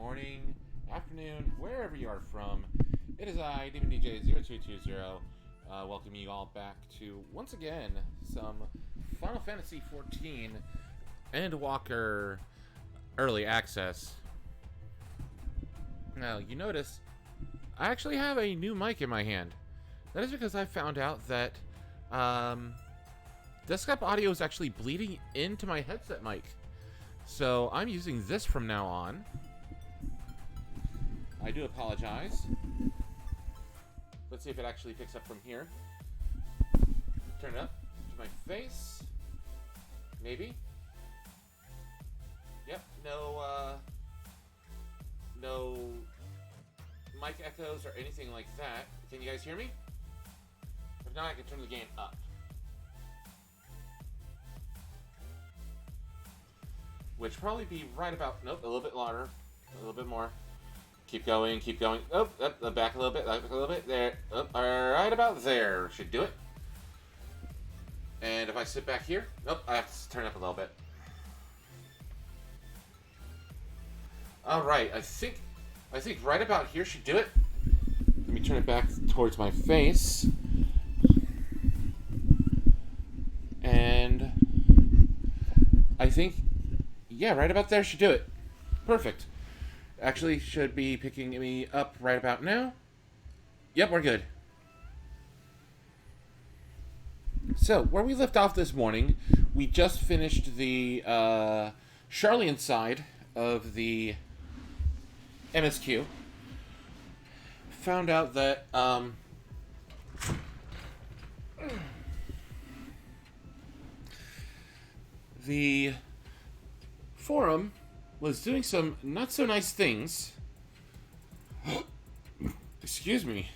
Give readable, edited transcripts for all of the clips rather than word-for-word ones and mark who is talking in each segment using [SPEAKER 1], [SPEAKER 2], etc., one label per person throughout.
[SPEAKER 1] morning, afternoon, wherever you are from. It is I, Demon DJ0220, welcoming you all back to, once again, some Final Fantasy XIV Endwalker Early Access. Now, you notice, I actually have a new mic in my hand. That is because I found out that, desktop audio is actually bleeding into my headset mic. So I'm using this from now on. I do apologize. Let's see if it actually picks up from here. Turn it up to my face. Maybe. Yep, no mic echoes or anything like that. Can you guys hear me? If not, I can turn the gain up. Which probably be right about, nope, a little bit louder, a little bit more. Keep going, keep going. Oh, back a little bit, there. Oh, right about there should do it. And if I sit back here, nope, I have to turn up a little bit. All right, I think right about here should do it. Let me turn it back towards my face. And I think, yeah, right about there should do it. Perfect. Actually, should be picking me up right about now. Yep, we're good. So, where we left off this morning, we just finished the Charlian side of the MSQ. Found out that the forum was doing some not so nice things. Excuse me.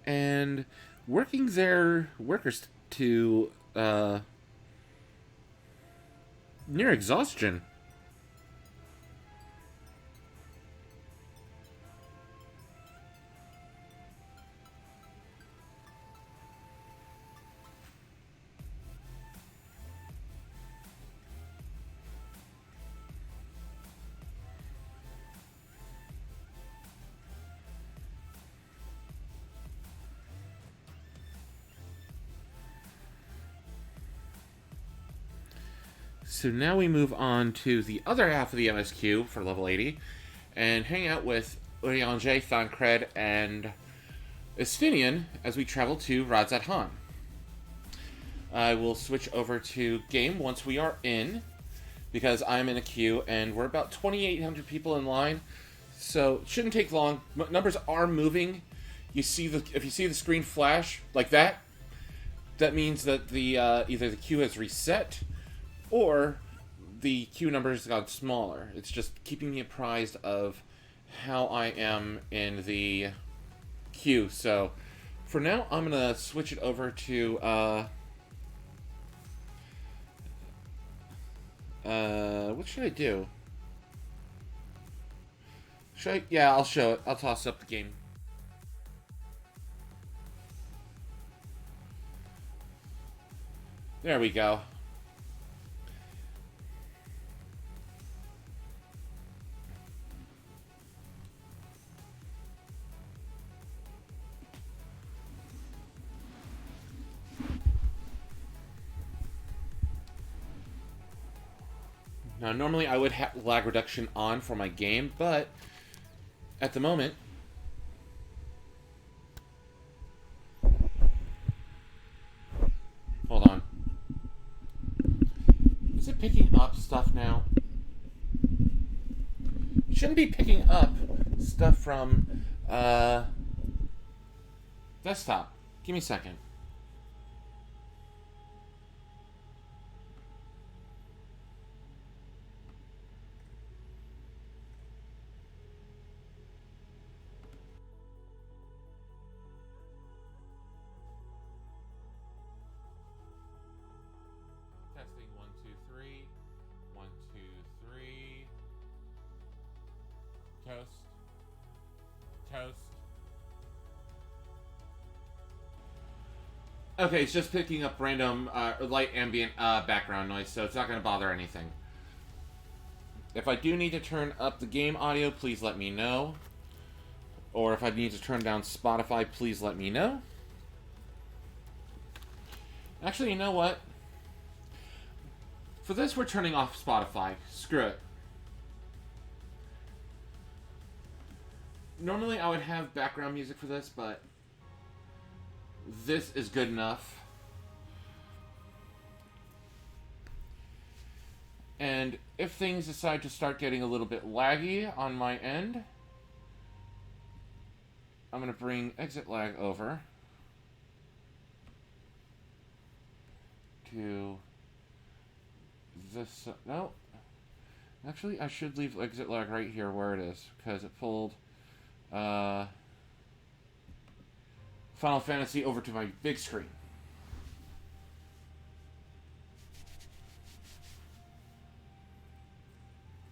[SPEAKER 1] And working their workers to near exhaustion. So now we move on to the other half of the MSQ for level 80 and hang out with Urianger, Thancred, and Estinian as we travel to Radzat Han. I will switch over to game once we are in, because I'm in a queue and we're about 2,800 people in line, so it shouldn't take long. Numbers are moving. If you see the screen flash like that, that means that the either the queue has reset or the queue numbers got smaller. It's just keeping me apprised of how I am in the queue. So for now, I'm gonna switch it over to what should I do? Yeah, I'll show it. I'll toss up the game. There we go. Now, normally I would have lag reduction on for my game, but at the moment, hold on. Is it picking up stuff now? It shouldn't be picking up stuff from desktop. Give me a second. Testing 1, 2, 3. 1, 2, 3. Toast. Toast. Okay, it's just picking up random light ambient background noise, so it's not going to bother anything. If I do need to turn up the game audio, please let me know. Or if I need to turn down Spotify, please let me know. Actually, you know what? For this, we're turning off Spotify. Screw it. Normally, I would have background music for this, but this is good enough. And if things decide to start getting a little bit laggy on my end, I'm going to bring exit lag over to this. No. Actually, I should leave exit lag right here where it is, because it pulled Final Fantasy over to my big screen.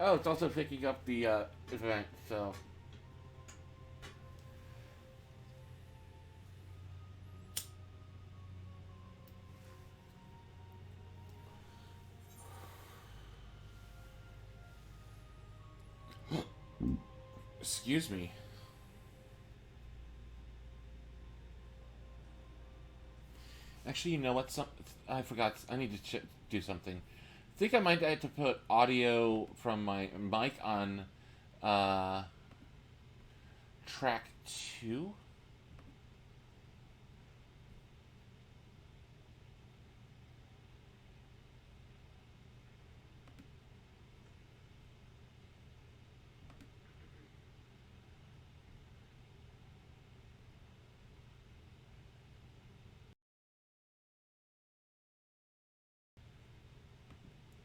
[SPEAKER 1] Oh, it's also picking up the event, so... Excuse me. Actually, you know what? I forgot. I need to do something. I think I might have to put audio from my mic on track 2.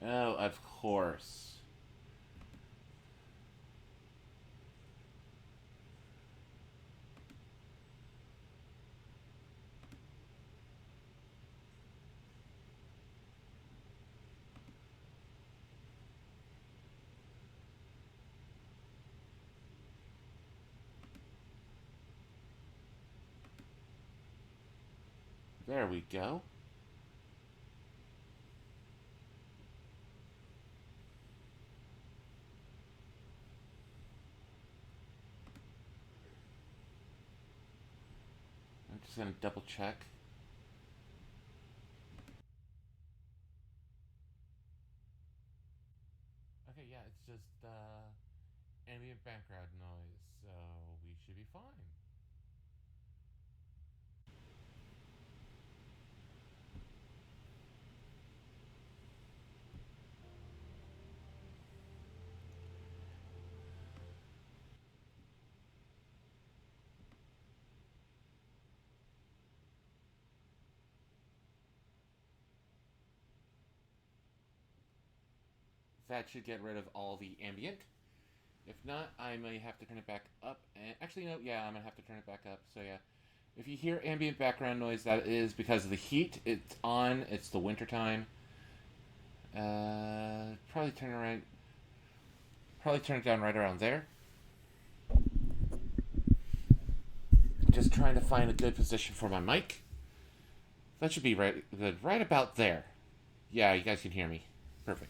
[SPEAKER 1] Oh, of course. There we go. I'm just gonna double check. Okay, yeah, it's just ambient background noise, so we should be fine. That should get rid of all the ambient. If not, I may have to turn it back up. And actually, no, yeah, I'm gonna have to turn it back up. So yeah, if you hear ambient background noise, that is because of the heat. It's on. It's the winter time. Probably turn it right. Probably turn it down right around there. Just trying to find a good position for my mic. That should be right good, right about there. Yeah, you guys can hear me. Perfect.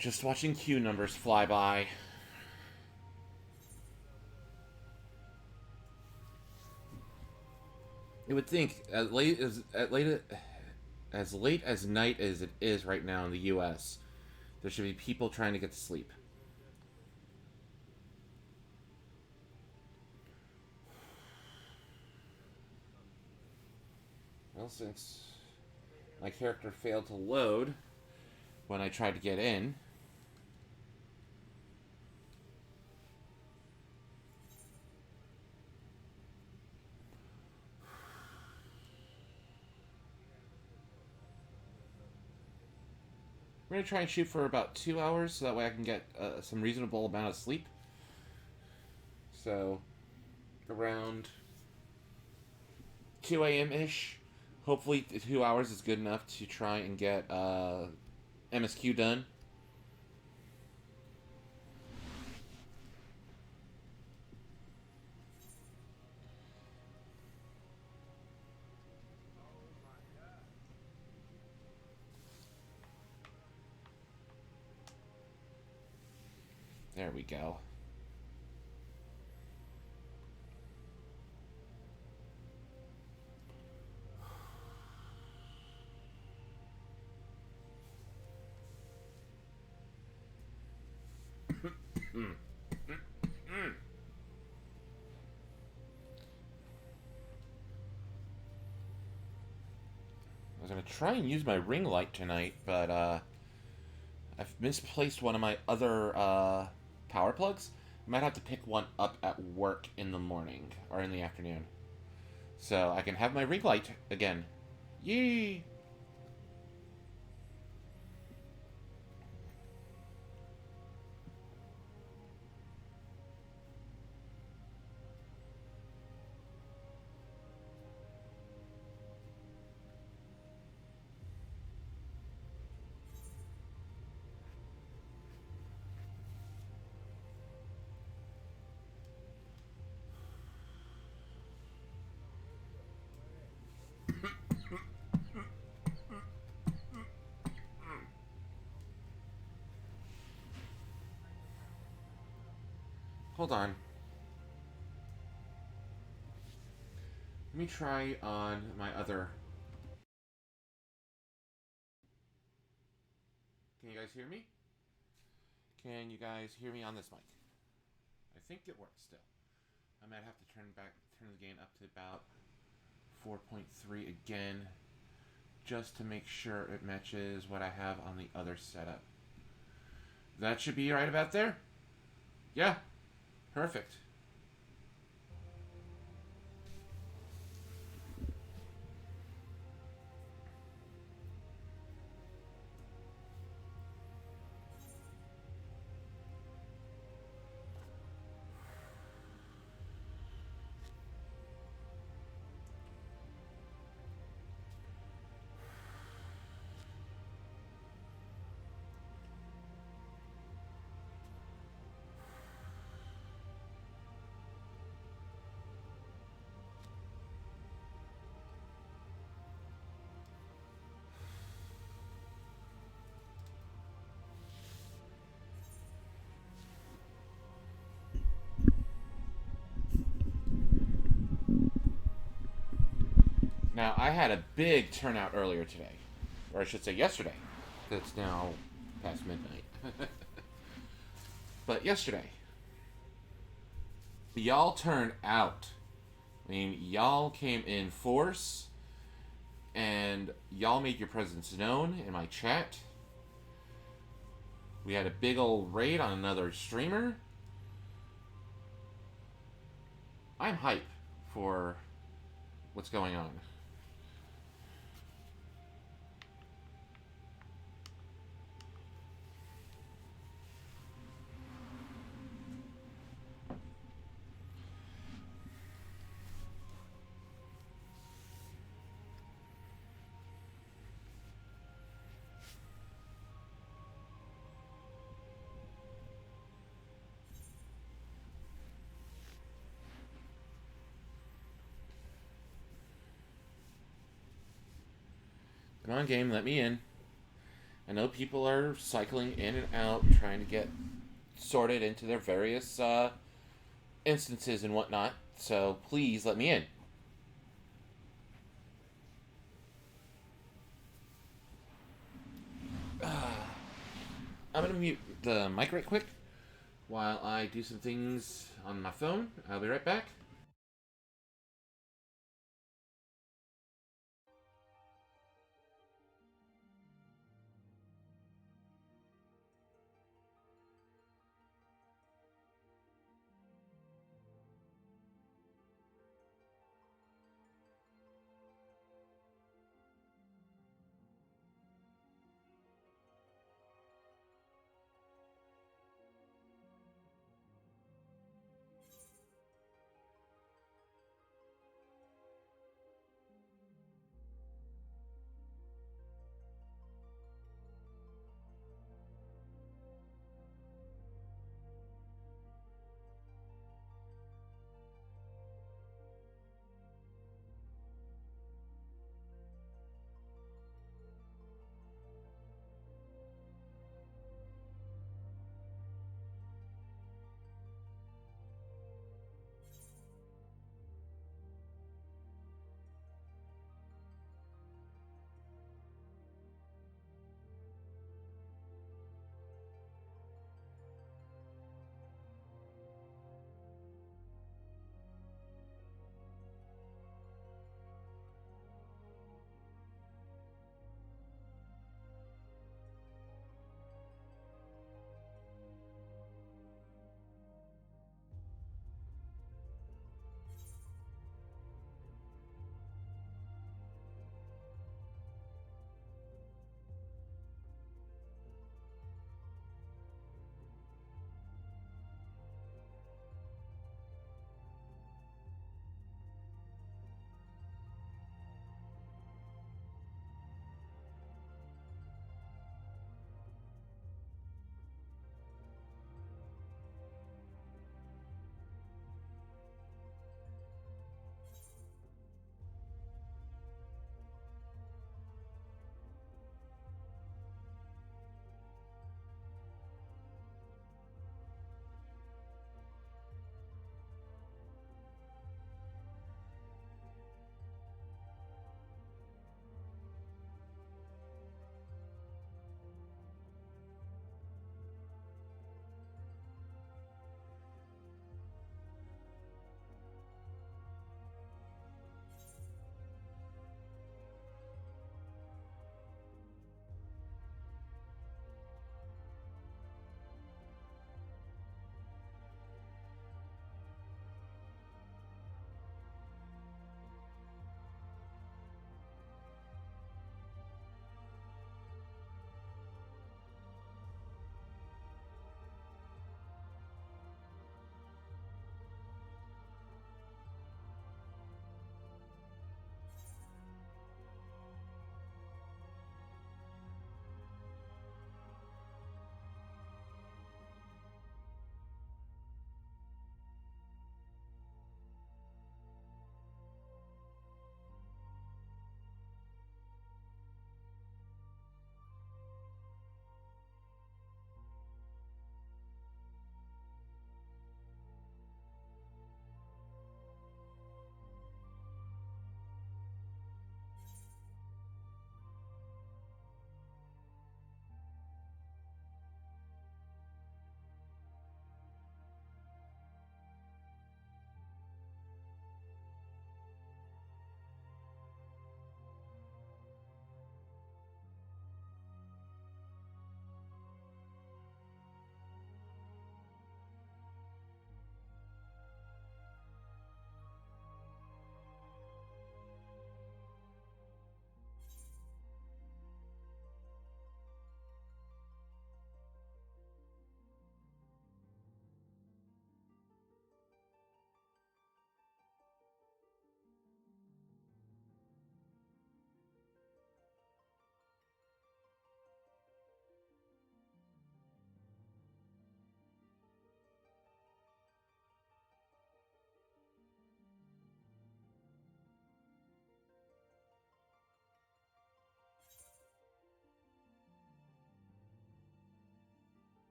[SPEAKER 1] Just watching queue numbers fly by. You would think as late as night as it is right now in the U.S., there should be people trying to get to sleep. Well, since my character failed to load when I tried to get in, we're going to try and shoot for about 2 hours so that way I can get some reasonable amount of sleep. So, around 2 a.m. ish. Hopefully, 2 hours is good enough to try and get MSQ done. There we go. I was going to try and use my ring light tonight, but I've misplaced one of my other power plugs. I might have to pick one up at work in the morning or in the afternoon. So I can have my ring light again. Yee! Hold on. Let me try on my other... Can you guys hear me? Can you guys hear me on this mic? I think it works still. I might have to turn the gain up to about 4.3 again, just to make sure it matches what I have on the other setup. That should be right about there. Yeah, perfect. Now, I had a big turnout earlier today, or I should say yesterday. It's now past midnight. But yesterday, y'all turned out. I mean, y'all came in force, and y'all made your presence known in my chat. We had a big old raid on another streamer. I'm hype for what's going on. Come on, game, let me in. I know people are cycling in and out, trying to get sorted into their various instances and whatnot. So please let me in. I'm gonna mute the mic right quick while I do some things on my phone. I'll be right back.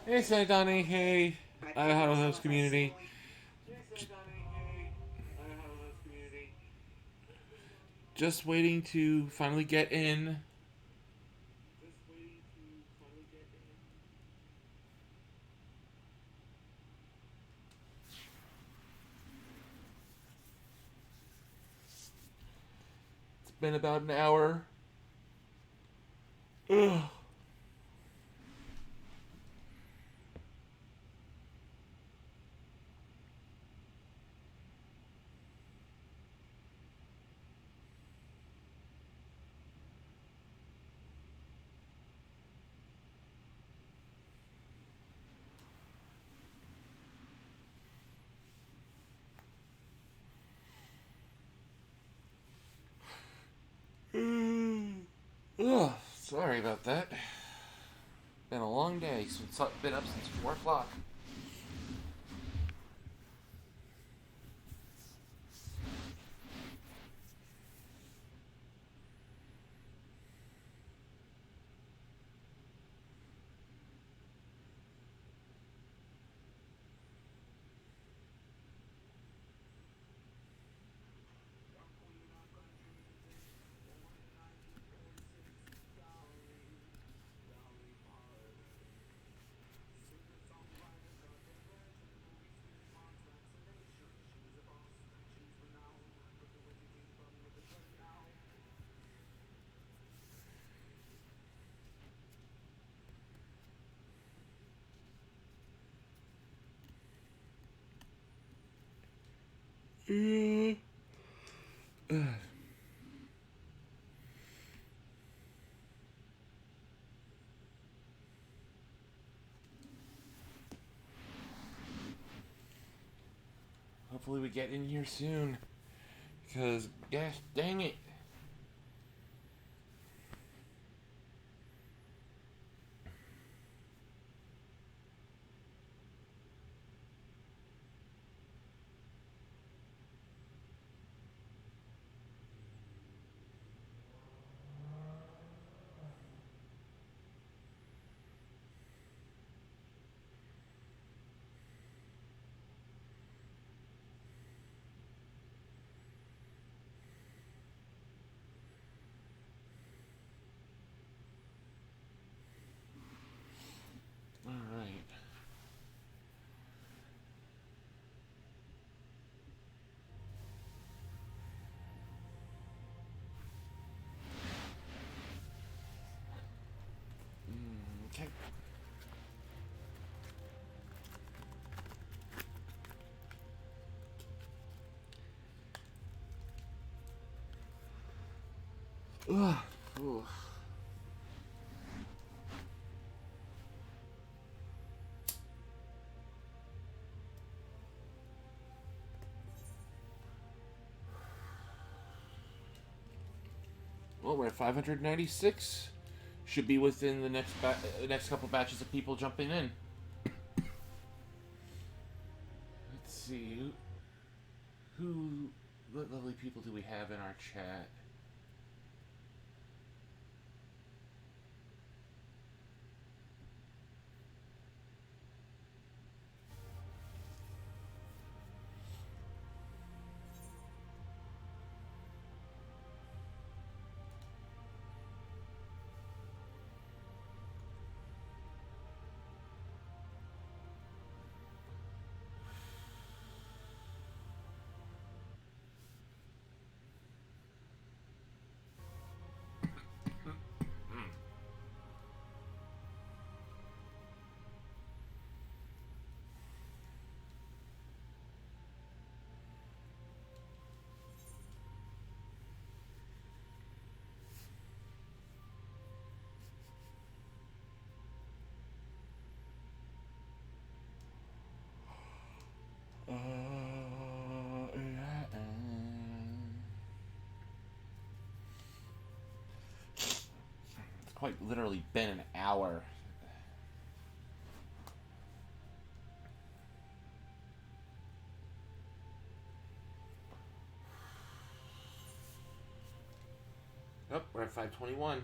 [SPEAKER 1] Hey, Donnie. Hey, Idaho Host community. Just waiting to finally get in. It's been about an hour. Ugh. Ugh. Sorry about that. Been a long day. Since been up since 4 o'clock. Hopefully we get in here soon. Because, gosh dang it. Alright. Okay. Ugh. Ooh. Well, we're at 596. Should be within the next couple batches of people jumping in. Let's see. What lovely people do we have in our chat? Yeah. It's quite literally been an hour. Oh, we're at 521.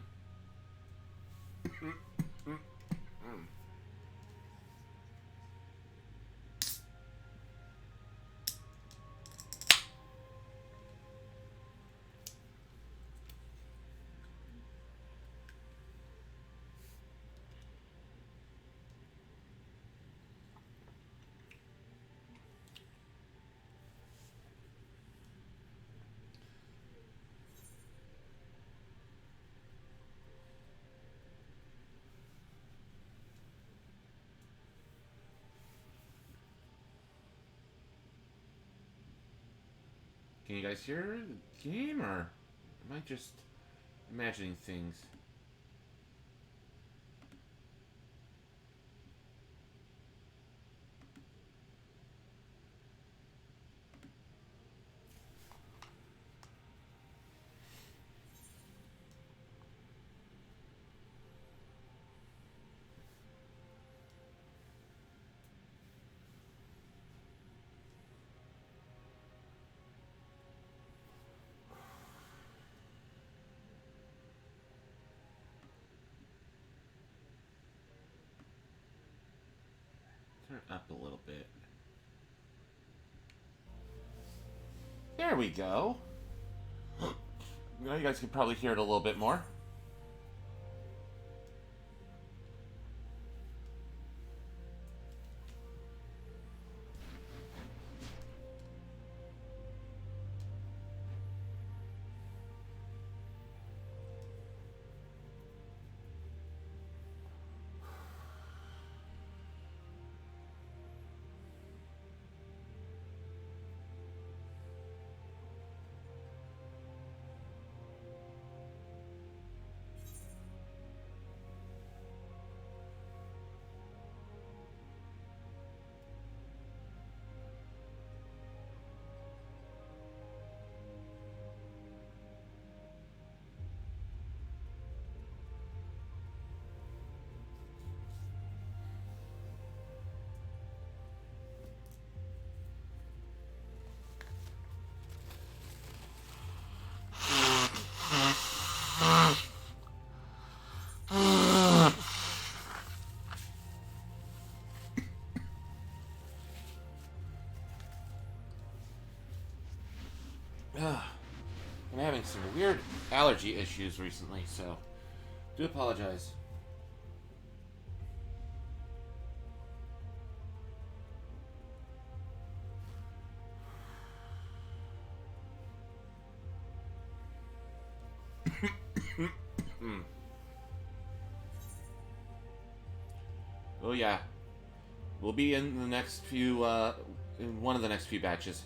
[SPEAKER 1] Can you guys hear the game, or am I just imagining things? Turn it up a little bit. There we go. Now you guys can probably hear it a little bit more. I'm having some weird allergy issues recently, so do apologize. Oh yeah, we'll be in the next few, in one of the next few batches.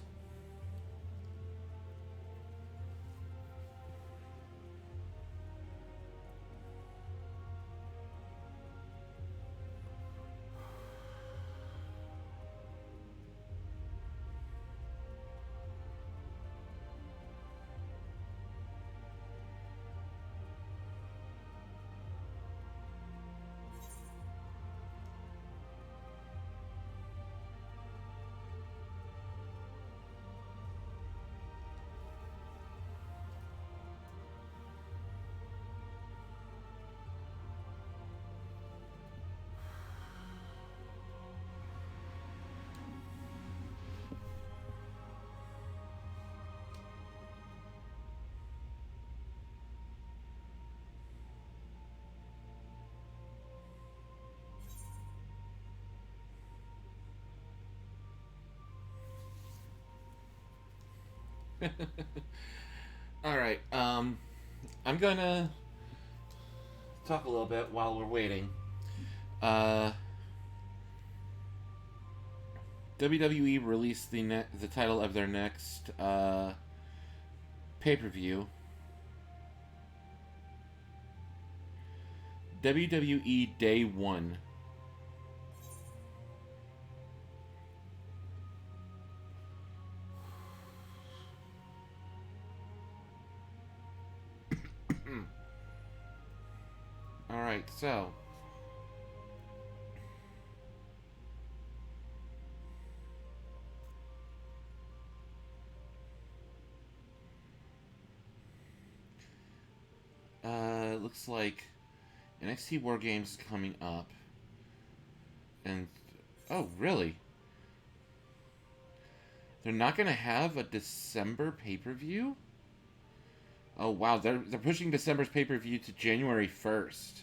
[SPEAKER 1] All right. I'm gonna talk a little bit while we're waiting. Uh, WWE released the title of their next pay-per-view. WWE Day 1. Alright, so. Looks like NXT War Games is coming up. And. Oh, really? They're not gonna have a December pay-per-view? Oh, wow. They're pushing December's pay-per-view to January 1st.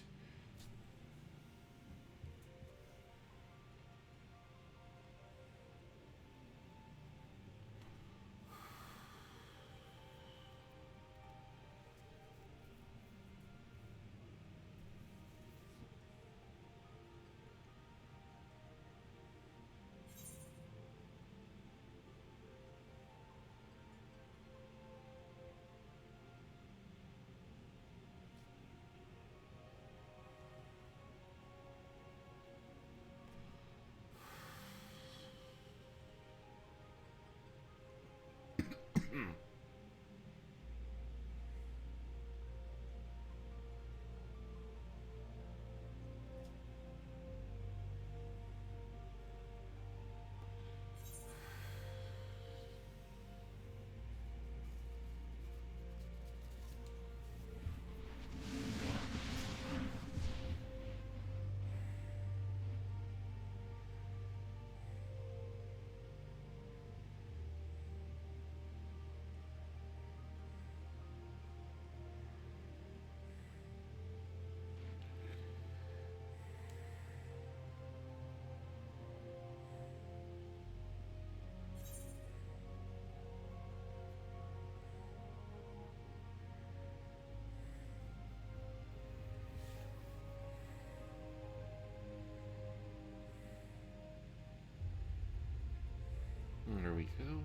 [SPEAKER 1] we go.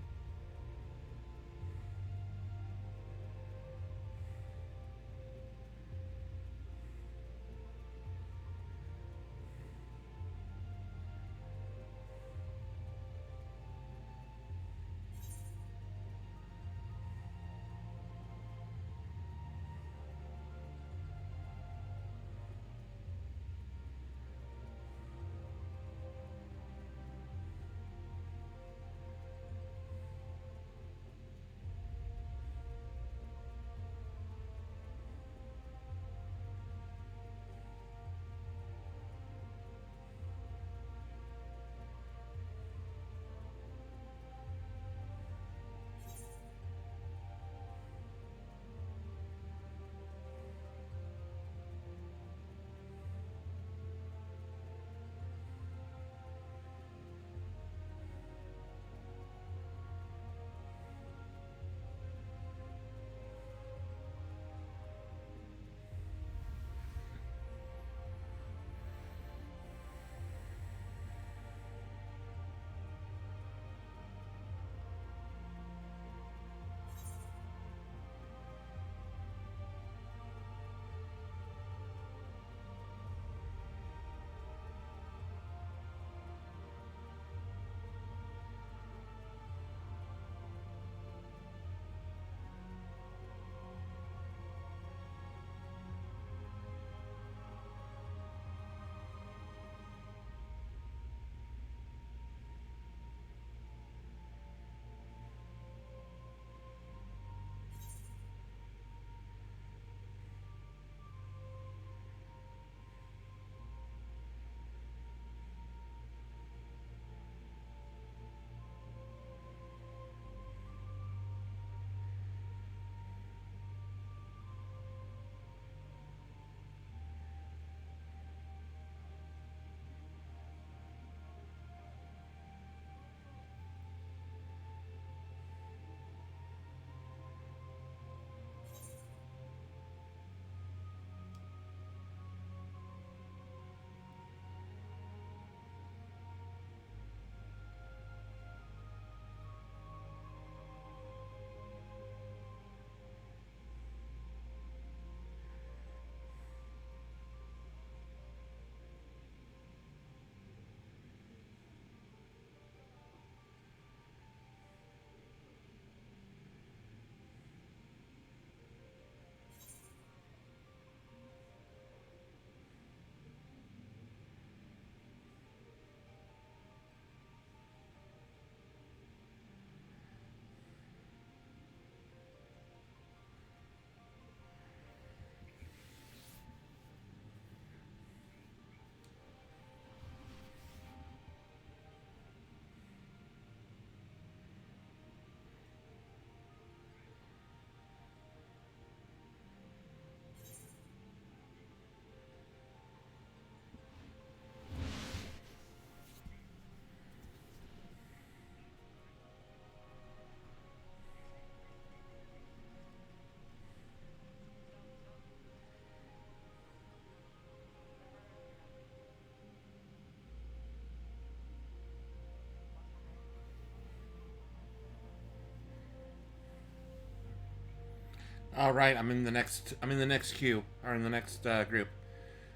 [SPEAKER 1] All right, I'm in the next. I'm in the next queue, or in the next group.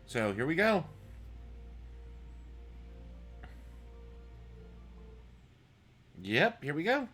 [SPEAKER 1] So here we go. Yep, here we go.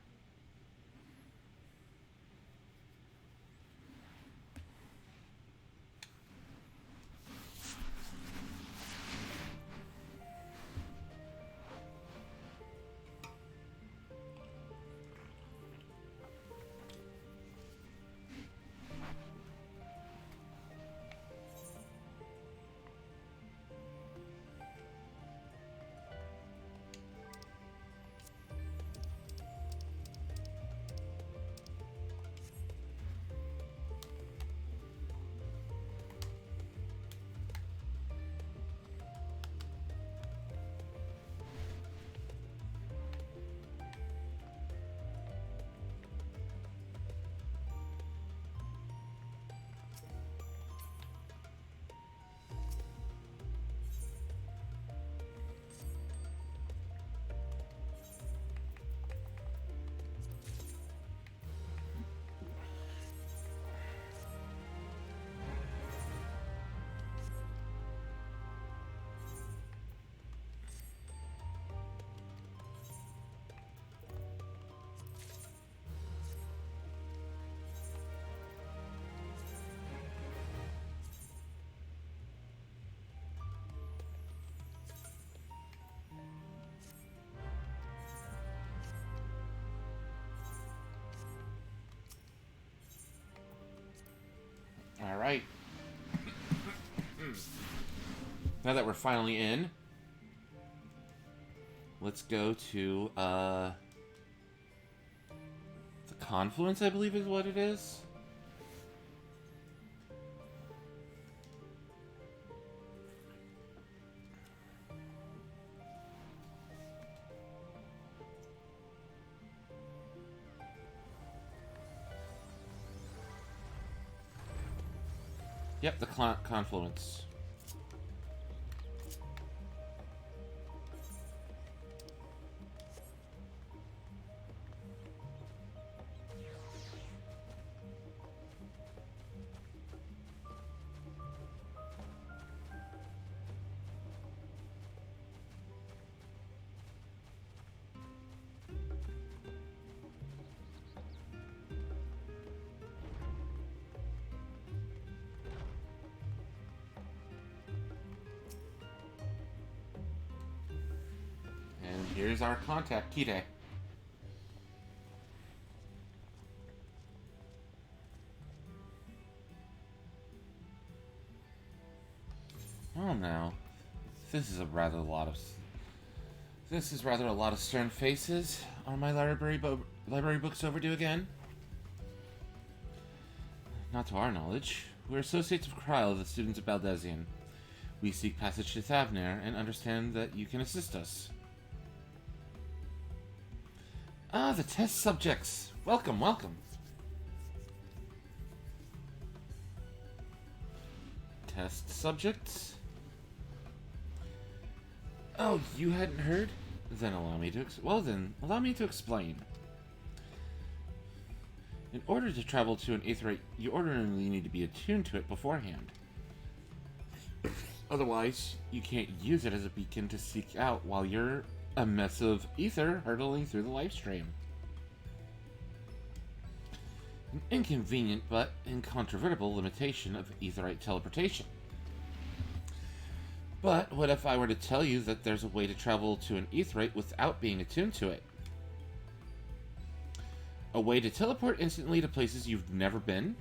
[SPEAKER 1] Now that we're finally in, let's go to the confluence, I believe is what it is. Yep, the confluence. And here's our contact, Kite. Oh no, this is rather a lot of stern faces. Are my library books overdue again? Not to our knowledge. We're associates of Kryl, the students of Baldesion. We seek passage to Thavner and understand that you can assist us. Ah, the test subjects. Welcome, welcome. Test subjects? Oh, you hadn't heard? Then allow me to explain. In order to travel to an aetheryte, you ordinarily need to be attuned to it beforehand. Otherwise, you can't use it as a beacon to seek out while you're a mess of ether hurtling through the life stream. An inconvenient but incontrovertible limitation of aetheryte teleportation. But what if I were to tell you that there's a way to travel to an aetheryte without being attuned to it? A way to teleport instantly to places you've never been?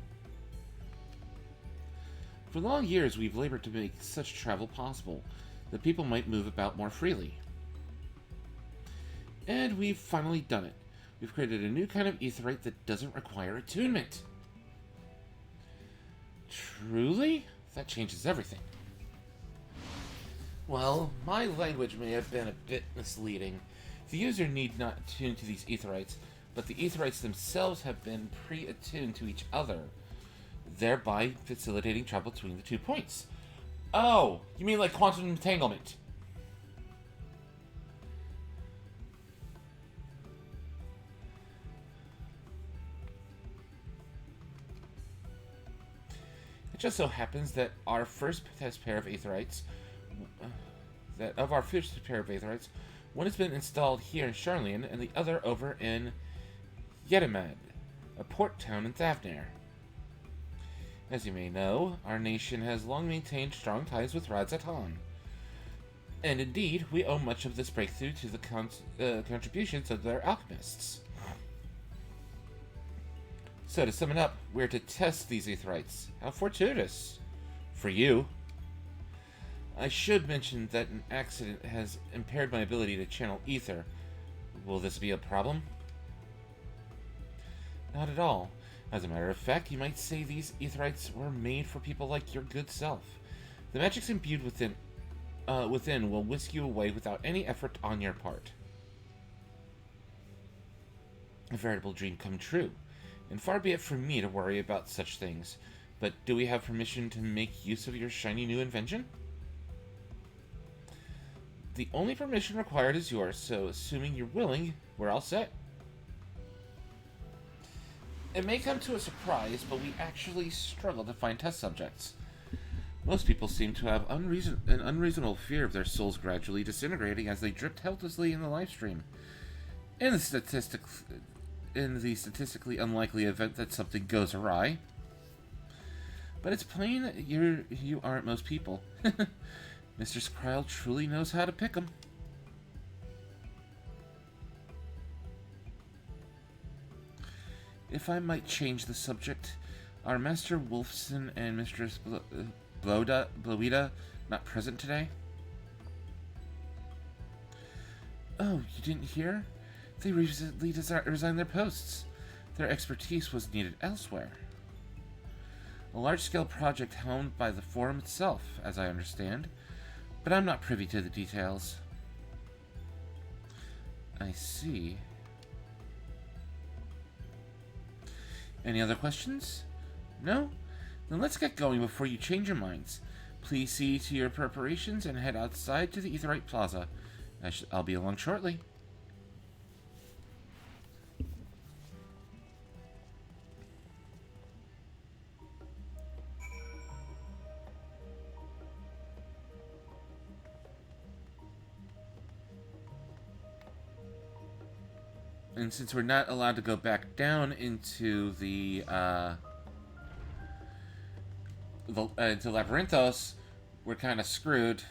[SPEAKER 1] For long years, we've labored to make such travel possible, that people might move about more freely. And we've finally done it. We've created a new kind of aetheryte that doesn't require attunement. Truly? That changes everything. Well, my language may have been a bit misleading. The user need not attune to these aetherites, but the aetherites themselves have been pre-attuned to each other, thereby facilitating travel between the 2 points. Oh, you mean like quantum entanglement? It just so happens that our first test pair of aetherites, one has been installed here in Charlian and the other over in Yedimad, a port town in Thavner. As you may know, our nation has long maintained strong ties with Radzatan. And indeed, we owe much of this breakthrough to the contributions of their alchemists. So to sum it up, we're to test these aetherites. How fortuitous. For you. I should mention that an accident has impaired my ability to channel ether. Will this be a problem? Not at all. As a matter of fact, you might say these aetherites were made for people like your good self. The magics imbued within will whisk you away without any effort on your part. A veritable dream come true. And far be it from me to worry about such things. But do we have permission to make use of your shiny new invention? The only permission required is yours, so assuming you're willing, we're all set. It may come to a surprise, but we actually struggle to find test subjects. Most people seem to have an unreasonable fear of their souls gradually disintegrating as they drift helplessly in the live stream. In the statistically unlikely event that something goes awry. But it's plain that you aren't most people. Mr. Kryl truly knows how to pick 'em. If I might change the subject, our Master Wolfson and Mistress Bloida not present today? Oh, you didn't hear? They recently resigned their posts. Their expertise was needed elsewhere. A large-scale project helmed by the Forum itself, as I understand, but I'm not privy to the details. I see. Any other questions? No? Then let's get going before you change your minds. Please see to your preparations and head outside to the Aetheryte Plaza. I'll be along shortly. And since we're not allowed to go back down into the into Labyrinthos, we're kind of screwed.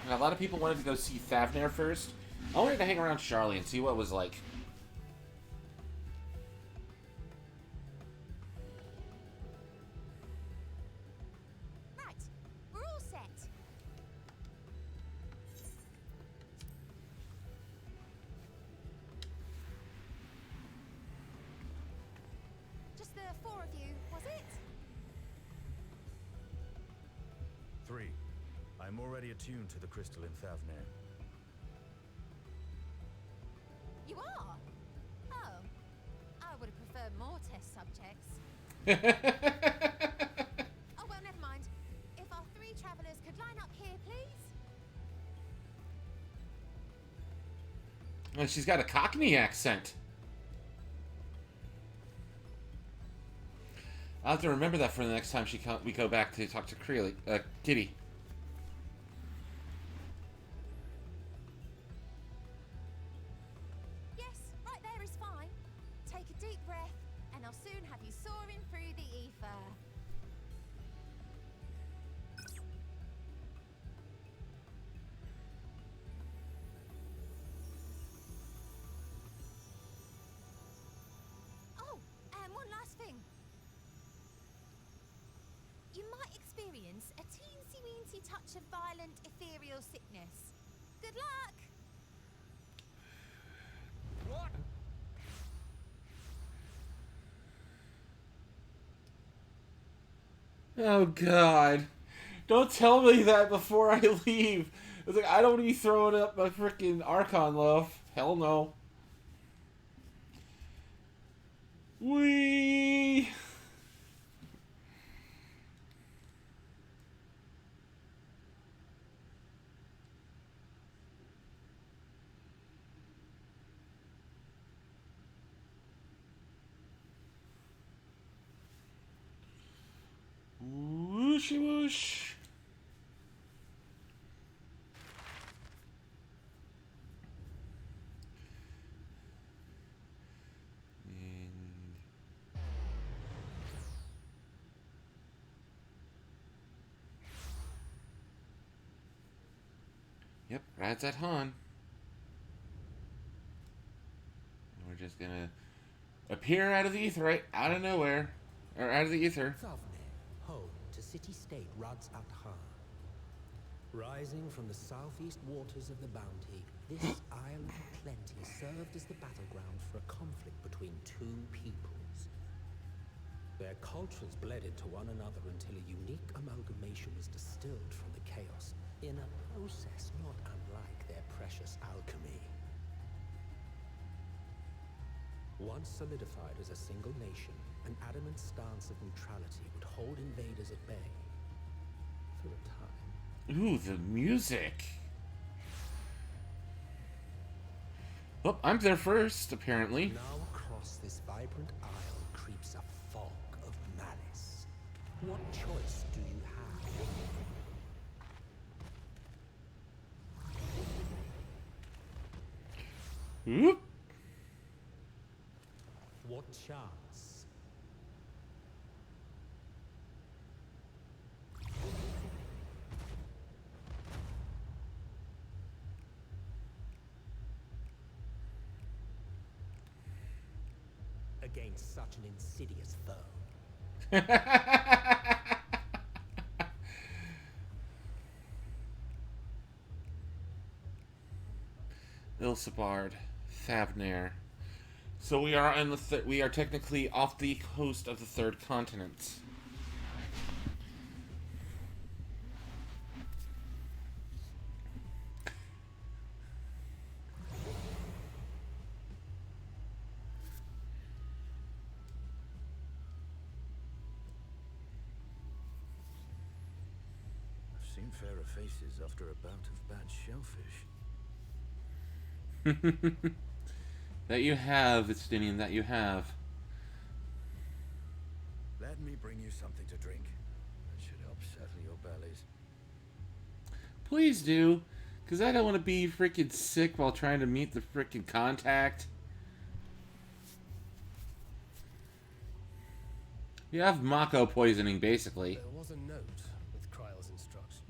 [SPEAKER 1] And a lot of people wanted to go see Thavnair first. I wanted to hang around Charlie and see what it was like.
[SPEAKER 2] Right, we're all set. Just the 4 of you, was it?
[SPEAKER 3] 3. I'm already attuned to the crystal in Thavnair.
[SPEAKER 2] You are? Oh. I would have preferred more test subjects. Oh, well, never mind. If our 3 travelers could line up here, please.
[SPEAKER 1] And she's got a Cockney accent. I'll have to remember that for the next time we go back to talk to Kitty.
[SPEAKER 2] Yes, right there is fine. Take a deep breath, and I'll soon have you soaring through the ether. Oh, and one last thing. You might experience a teensy-weensy touch of violent ethereal sickness. Good luck!
[SPEAKER 3] What?
[SPEAKER 1] Oh, God. Don't tell me that before I leave. It's like, I don't want to be throwing up my freaking Archon love. Hell no. Whee! Whooshy whoosh. Yep, Rad's at Han. We're just gonna appear out of the ether, right? Out of nowhere. Or out of the ether.
[SPEAKER 4] Thavnair, home to city-state Rads at Han. Rising from the southeast waters of the Bounty, this Isle of Plenty served as the battleground for a conflict between 2 peoples. Their cultures bled into one another until a unique amalgamation was distilled from the chaos, in a process not unlike their precious alchemy. Once solidified as a single nation, an adamant stance of neutrality would hold invaders at bay for a time.
[SPEAKER 1] Ooh, the music. Well, I'm there first, apparently.
[SPEAKER 4] Now across this vibrant isle creeps a fog of malice. What choice do you have?
[SPEAKER 1] Whoop.
[SPEAKER 4] What chance? Against such an insidious foe.
[SPEAKER 1] Ilsabard, Thavnair. So we are on the we are technically off the coast of the third continent.
[SPEAKER 3] I've seen fairer faces after a bout of bad shellfish.
[SPEAKER 1] That you have, Estinian, that you have.
[SPEAKER 3] Let me bring you something to drink. That should help settle your bellies.
[SPEAKER 1] Please do. Because I don't want to be freaking sick while trying to meet the freaking contact. You have Mako poisoning, basically.
[SPEAKER 5] There was a note with Kryle's instructions.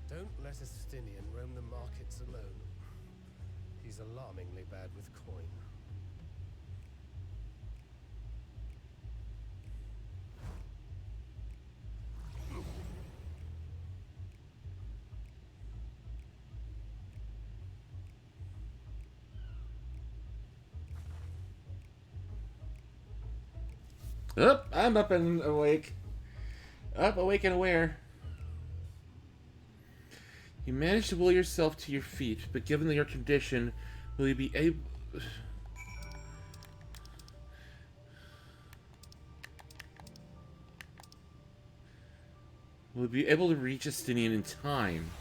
[SPEAKER 5] Don't let Estinian roam the markets alone. He's alarmingly bad with coin.
[SPEAKER 1] Up, I'm up and awake. Up, awake and aware. You managed to will yourself to your feet, but given your condition, will you be able... Will you be able to reach Estinian in time?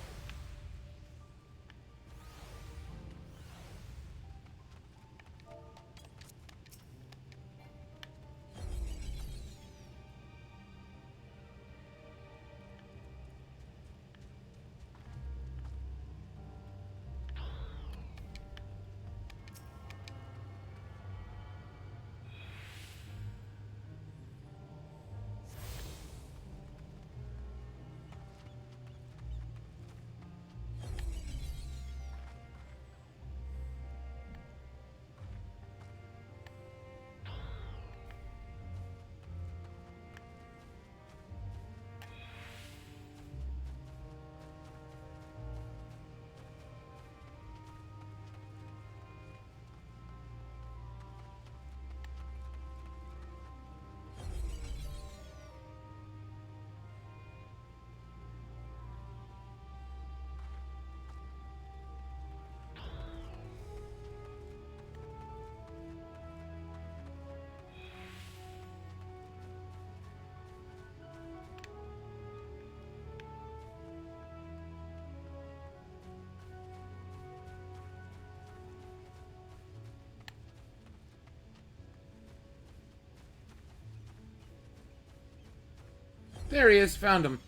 [SPEAKER 1] There he is, found him.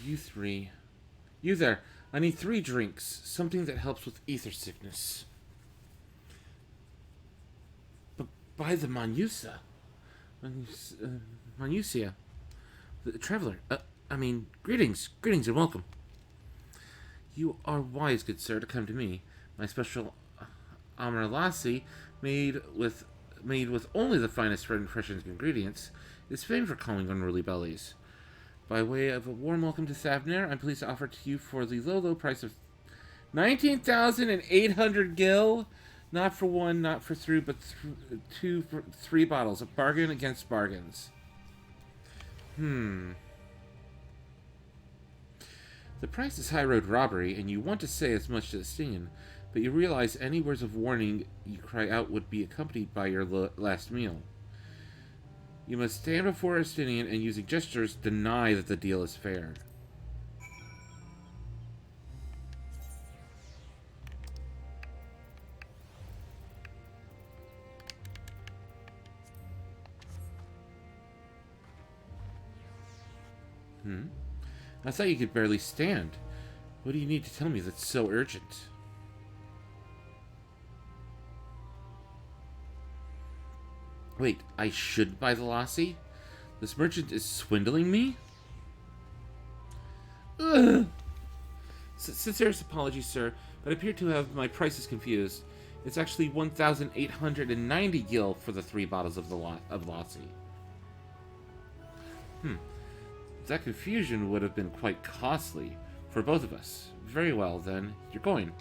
[SPEAKER 1] You three. You there. I need 3 drinks. Something that helps with ether sickness. But by the Manusa. Manusia. The traveler. Greetings. Greetings and welcome. You are wise, good sir, to come to me. My special Amaralasi, made with only the finest red and freshest ingredients, is famed for calming unruly bellies. By way of a warm welcome to Thavnair, I'm pleased to offer to you for the low price of 19,800 gil. Not for 1, not for 3, but 2 for 3 bottles. A bargain against bargains. The price is high road robbery, and you want to say as much to Estinian, but you realize any words of warning you cry out would be accompanied by your last meal. You must stand before Estinian and, using gestures, deny that the deal is fair. I thought you could barely stand. What do you need to tell me that's so urgent? Wait, I should buy the lassie? This merchant is swindling me? Ugh. Sincerest apologies, sir, but I appear to have my prices confused. It's actually 1,890 gil for the 3 bottles of lassie. That confusion would have been quite costly for both of us. Very well, then. You're going.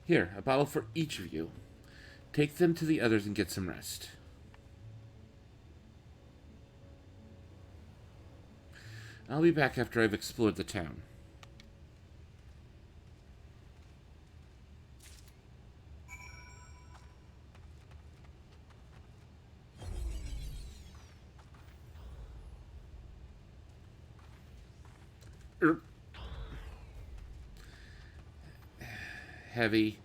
[SPEAKER 1] Here, a bottle for each of you. Take them to the others and get some rest. I'll be back after I've explored the town. Heavy.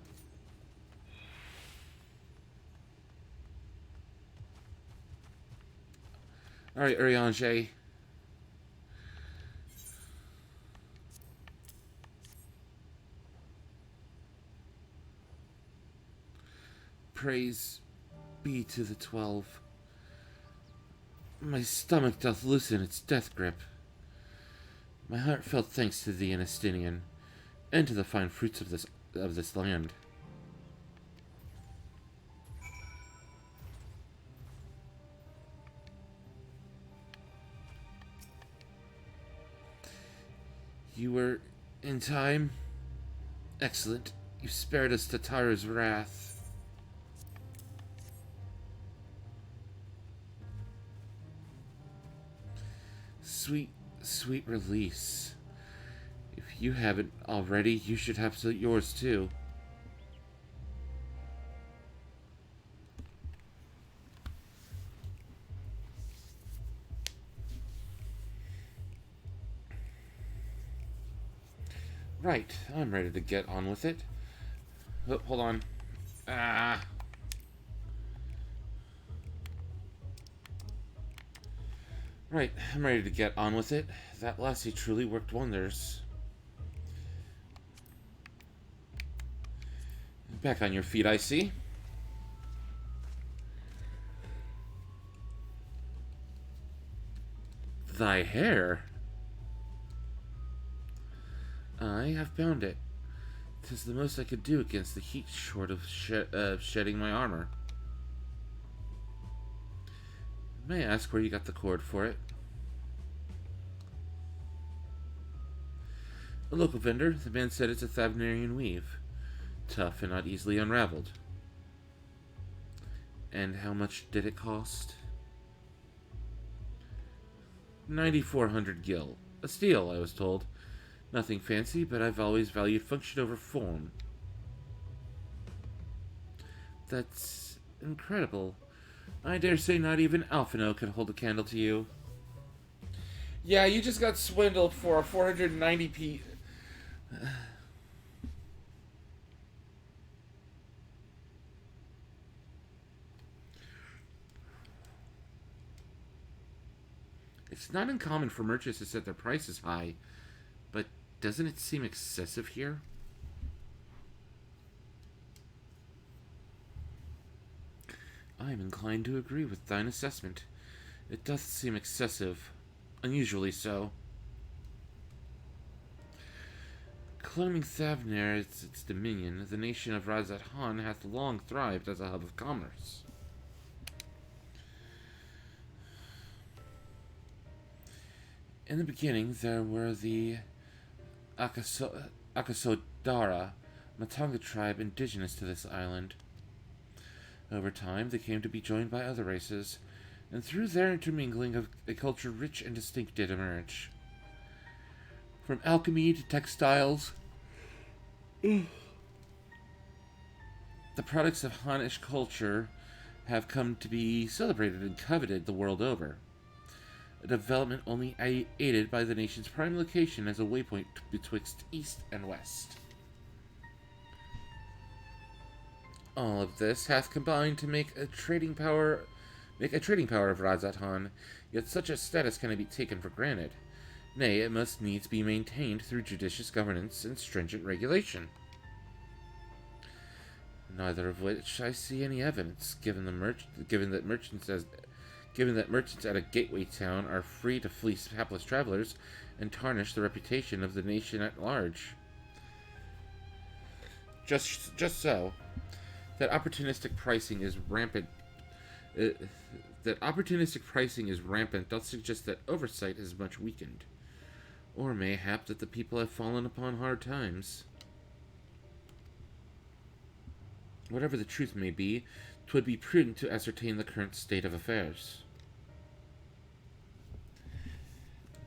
[SPEAKER 1] Alright, Urianger. Praise be to the 12. My stomach doth loosen its death grip. My heartfelt thanks to thee, Anastinian, and to the fine fruits of this land. You were in time? Excellent. You spared us Tatara's wrath. Sweet, sweet release. If you haven't already, you should have yours too. Right, I'm ready to get on with it. Oh, hold on. Right, I'm ready to get on with it. That lassie truly worked wonders. Back on your feet, I see. Thy hair? I have bound it. 'Tis the most I could do against the heat, short of shedding my armor. May I ask where you got the cord for it? A local vendor. The man said it's a Thavnarian weave. Tough and not easily unraveled. And how much did it cost? 9,400 gil. A steal, I was told. Nothing fancy, but I've always valued function over form. That's incredible. I dare say not even Alphino can hold a candle to you. Yeah, you just got swindled for a 490p. It's not uncommon for merchants to set their prices high, but doesn't it seem excessive here? I am inclined to agree with thine assessment. It doth seem excessive, unusually so. Claiming Thavner as its dominion, the nation of Razat Han hath long thrived as a hub of commerce. In the beginning, there were the Akasodara, Matanga tribe indigenous to this island. Over time, they came to be joined by other races, and through their intermingling, a culture rich and distinct did emerge. From alchemy to textiles, the products of Hanish culture have come to be celebrated and coveted the world over. A development only aided by the nation's prime location as a waypoint betwixt east and west. All of this hath combined to make a trading power of Radzat-Han, yet such a status cannot be taken for granted. Nay, it must needs be maintained through judicious governance and stringent regulation. Neither of which I see any evidence, given that merchants at a gateway town are free to fleece hapless travelers and tarnish the reputation of the nation at large. Just so. That opportunistic pricing is rampant doth suggest that oversight is much weakened. Or mayhap that the people have fallen upon hard times. Whatever the truth may be, 'twould be prudent to ascertain the current state of affairs.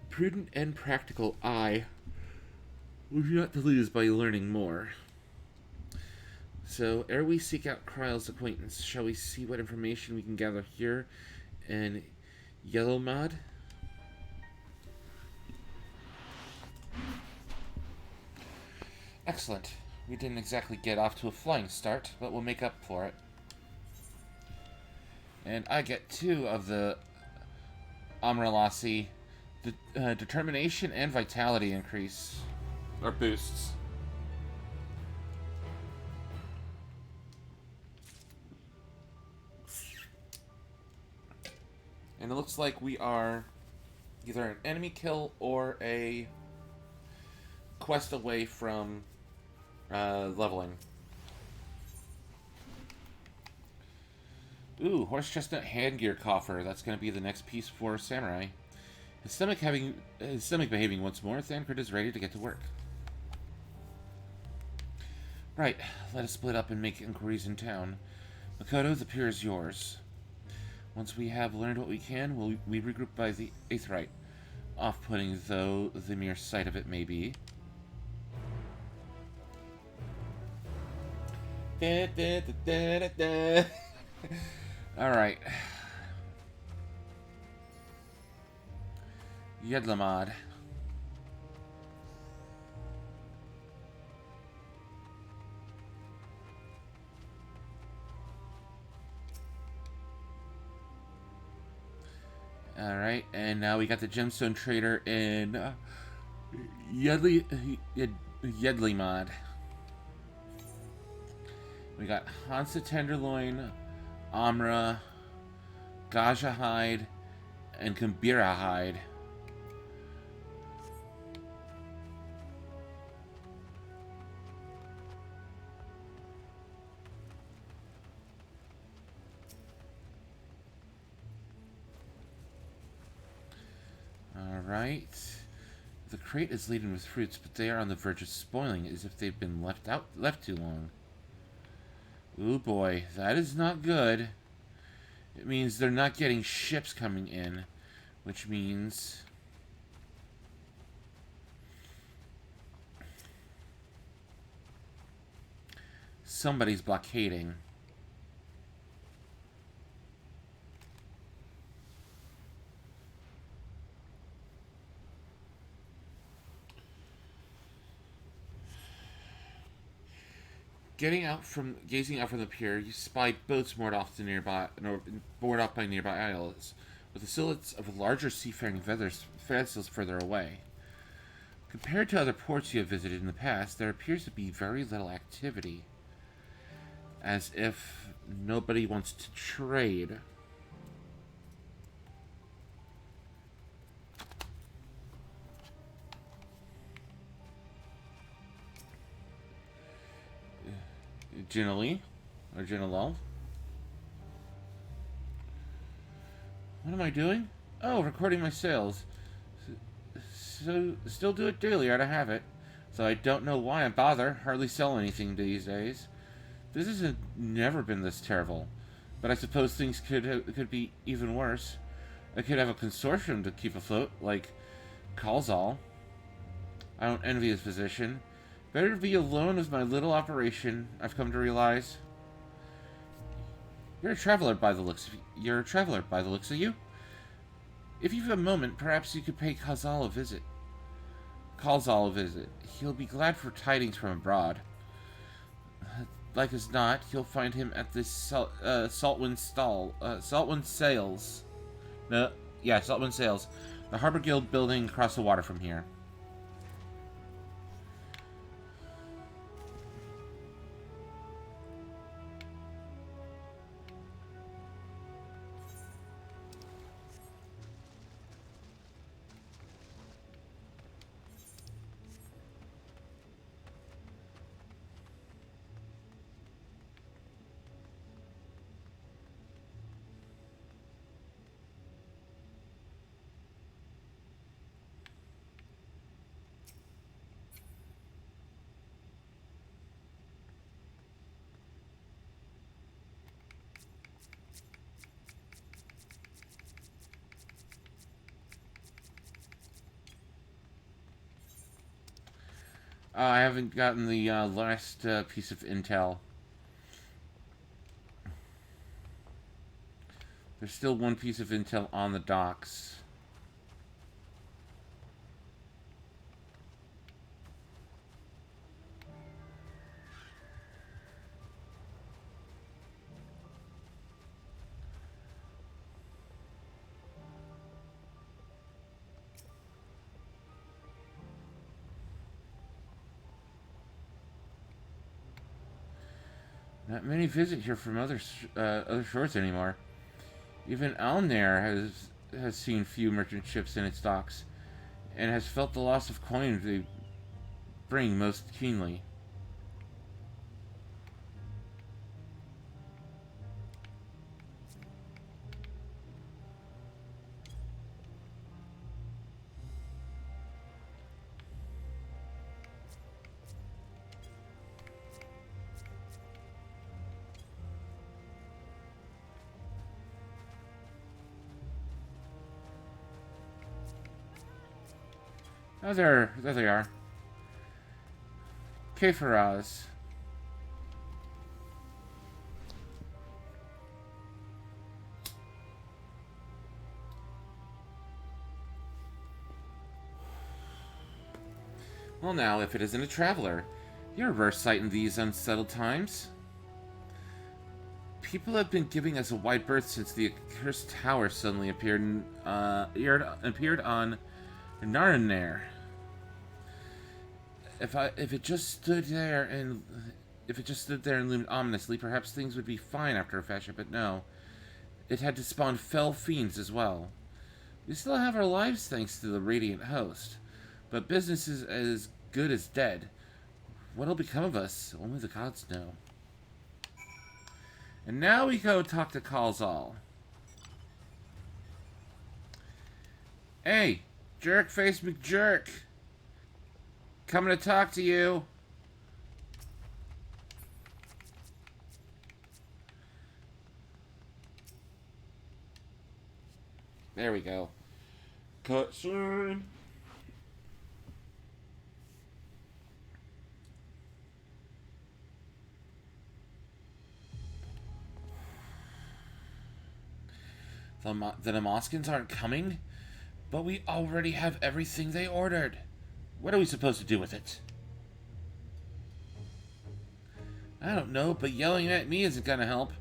[SPEAKER 1] Prudent and practical eye would not to lose by learning more. So, ere we seek out Kryle's acquaintance, shall we see what information we can gather here in Yellowmod? Excellent. We didn't exactly get off to a flying start, but we'll make up for it. And I get 2 of the Amralasi determination and vitality increase, or boosts. And it looks like we are either an enemy kill or a quest away from leveling. Ooh, horse chestnut handgear coffer. That's going to be the next piece for Samurai. His stomach behaving once more, Thancred is ready to get to work. Right, let us split up and make inquiries in town. Makoto, the pier is yours. Once we have learned what we can, we regroup by the Aetheryte. Off-putting, though the mere sight of it may be. Alright. Yedlamad. Alright, and now we got the gemstone trader in Yedlimad. We got Hansa Tenderloin, Amra, Gaja Hide, and Kambira Hide. Alright. The crate is laden with fruits, but they are on the verge of spoiling, as if they've been left too long. Ooh boy, that is not good. It means they're not getting ships coming in, which means somebody's blockading. Gazing out from the pier, you spy boats moored off by nearby isles, with the silhouettes of larger seafaring vessels further away. Compared to other ports you have visited in the past, there appears to be very little activity, as if nobody wants to trade. Ginali, or Ginalal. What am I doing? Oh, recording my sales. So, still do it daily out of habit. So I don't know why I bother. Hardly sell anything these days. This has never been this terrible. But I suppose things could be even worse. I could have a consortium to keep afloat, like Kalzal. I don't envy his position. Better to be alone with my little operation, I've come to realize. You're a traveler by the looks of you. If you've a moment, perhaps you could pay Khazal a visit. He'll be glad for tidings from abroad. Like as not, you'll find him at this Saltwind Sails. No, yeah, Saltwind Sails. The Harbor Guild building across the water from here. I haven't gotten the last piece of intel. There's still one piece of intel on the docks. Not many visit here from other shores anymore. Even Alnair has seen few merchant ships in its docks, and has felt the loss of coin they bring most keenly. Oh, there they are. Kepharaz. Well now, if it isn't a traveler, you're a rare sight in these unsettled times. People have been giving us a wide berth since the accursed tower suddenly appeared on Narinair. If it just stood there and loomed ominously, perhaps things would be fine after a fashion, but no. It had to spawn fell fiends as well. We still have our lives thanks to the Radiant Host, but business is as good as dead. What'll become of us? Only the gods know. And now we go talk to Khazal. Hey, Jerk-Face McJerk. Coming to talk to you. There we go. Cutscene. The Damascans aren't coming? But we already have everything they ordered. What are we supposed to do with it? I don't know, but yelling at me isn't gonna help.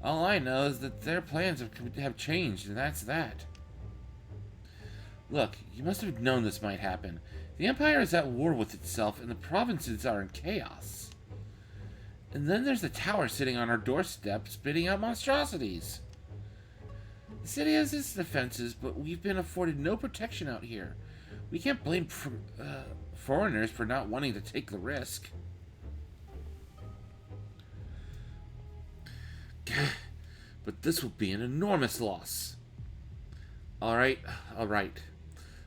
[SPEAKER 1] All I know is that their plans have changed, and that's that. Look, you must have known this might happen. The Empire is at war with itself, and the provinces are in chaos. And then there's the tower sitting on our doorstep, spitting out monstrosities. The city has its defenses, but we've been afforded no protection out here. We can't blame foreigners for not wanting to take the risk. But this will be an enormous loss. Alright.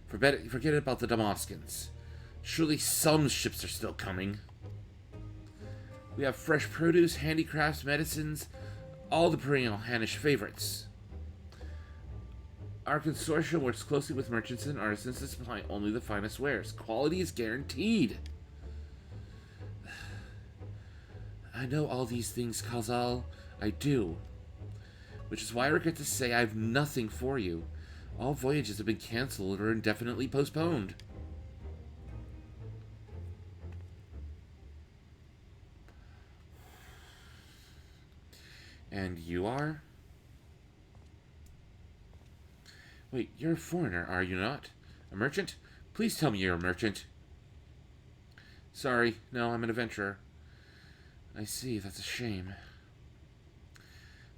[SPEAKER 1] Forget about the Damascans. Surely some ships are still coming. We have fresh produce, handicrafts, medicines, all the perennial Hannish favorites. Our consortium works closely with merchants and artisans to supply only the finest wares. Quality is guaranteed. I know all these things, Kazal. I do. Which is why I regret to say I have nothing for you. All voyages have been cancelled or indefinitely postponed. And you are? Wait, you're a foreigner, are you not? A merchant? Please tell me you're a merchant. Sorry, no, I'm an adventurer. I see, that's a shame.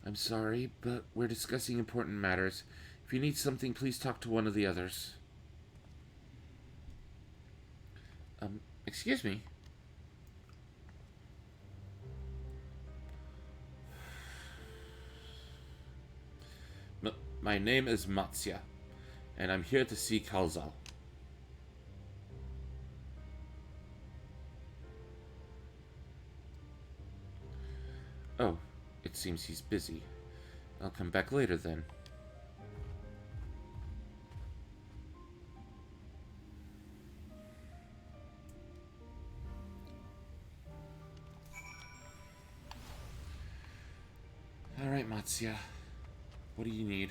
[SPEAKER 1] I'm sorry, but we're discussing important matters. If you need something, please talk to one of the others. Excuse me? My name is Matsya, and I'm here to see Kalzal. Oh, it seems he's busy. I'll come back later then. Alright, Matsya. What do you need?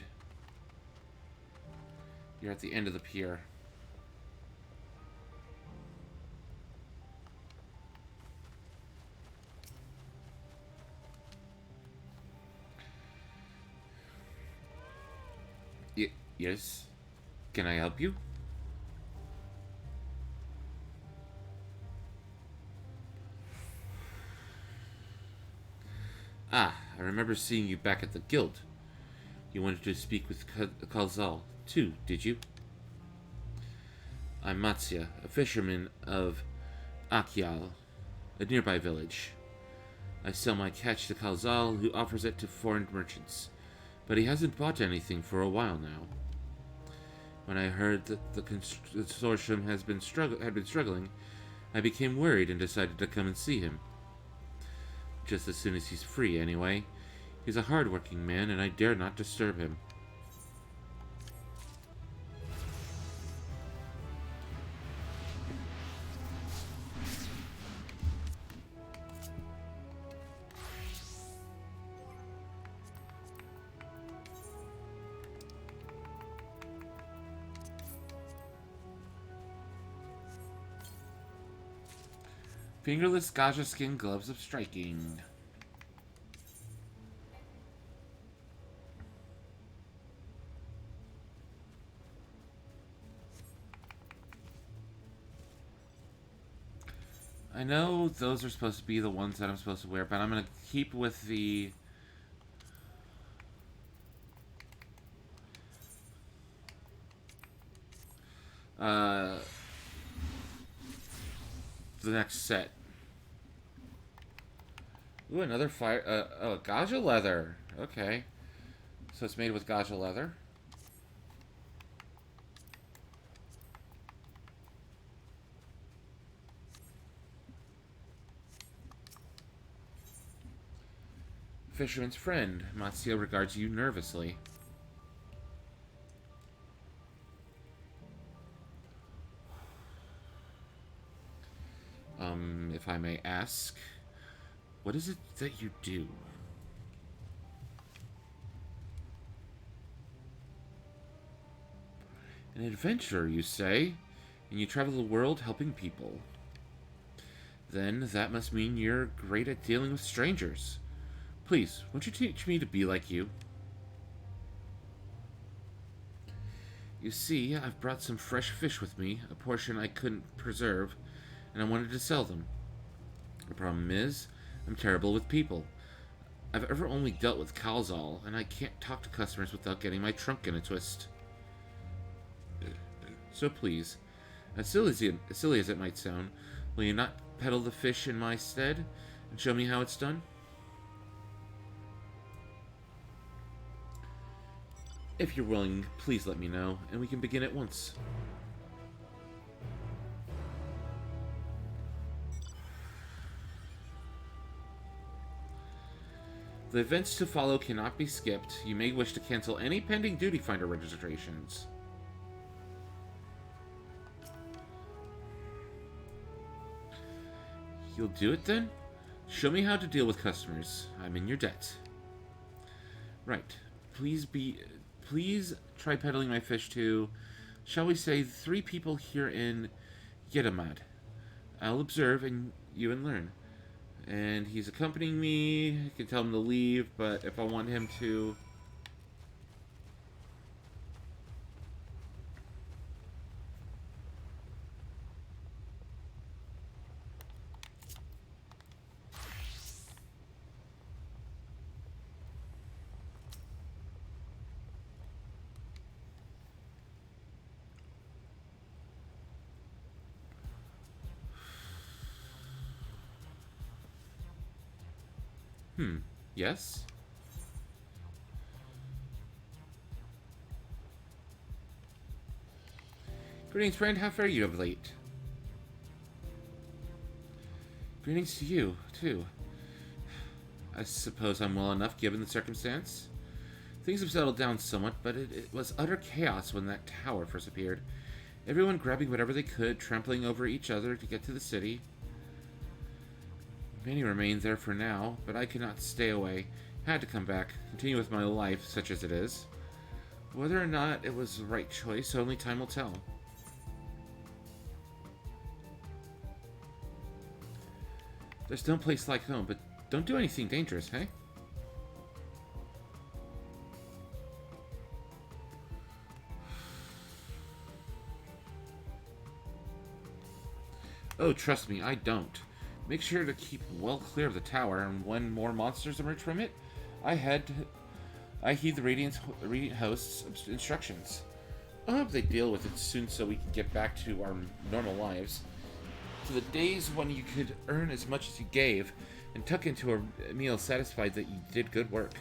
[SPEAKER 1] You're at the end of the pier. Yes? Can I help you? Ah, I remember seeing you back at the guild. You wanted to speak with Kalzal, too, did you? I'm Matsya, a fisherman of Akyal, a nearby village. I sell my catch to Kalzal, who offers it to foreign merchants, but he hasn't bought anything for a while now. When I heard that the consortium had been struggling, I became worried and decided to come and see him. Just as soon as he's free, anyway. He's a hard-working man, and I dare not disturb him. Fingerless Gaja skin gloves of striking. I know those are supposed to be the ones that I'm supposed to wear, but I'm going to keep with the next set. Ooh, another fire. Oh, Gaja leather. Okay. So it's made with Gaja leather. Fisherman's friend. Matsya regards you nervously. If I may ask, what is it that you do? An adventurer, you say? And you travel the world helping people. Then that must mean you're great at dealing with strangers. Please, won't you teach me to be like you? You see, I've brought some fresh fish with me, a portion I couldn't preserve, and I wanted to sell them. The problem is, I'm terrible with people. I've ever only dealt with Kalzal, and I can't talk to customers without getting my trunk in a twist. So please, as silly as it might sound, will you not peddle the fish in my stead, and show me how it's done? If you're willing, please let me know, and we can begin at once. The events to follow cannot be skipped. You may wish to cancel any pending Duty Finder registrations. You'll do it then? Show me how to deal with customers. I'm in your debt. Right. Please try peddling my fish to, shall we say, 3 people here in Yedamad. I'll observe and you and learn. And he's accompanying me. I can tell him to leave, but if I want him to... Yes? Greetings, friend. How fare you of late? Greetings to you, too. I suppose I'm well enough given the circumstance. Things have settled down somewhat, but it was utter chaos when that tower first appeared. Everyone grabbing whatever they could, trampling over each other to get to the city. Many remain there for now, but I could not stay away. Had to come back, continue with my life, such as it is. Whether or not it was the right choice, only time will tell. There's no place like home, but don't do anything dangerous, hey? Oh, trust me, I don't. Make sure to keep well clear of the tower, and when more monsters emerge from it, I heed the Radiant host's instructions. I hope they deal with it soon so we can get back to our normal lives. To the days when you could earn as much as you gave, and tuck into a meal satisfied that you did good work.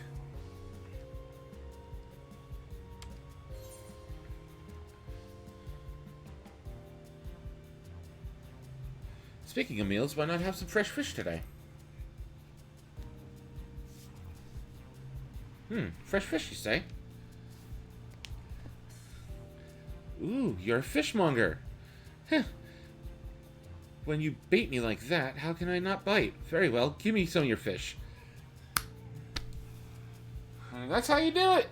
[SPEAKER 1] Speaking of meals, why not have some fresh fish today? Fresh fish, you say? Ooh, you're a fishmonger. Heh. When you bait me like that, how can I not bite? Very well, give me some of your fish. That's how you do it.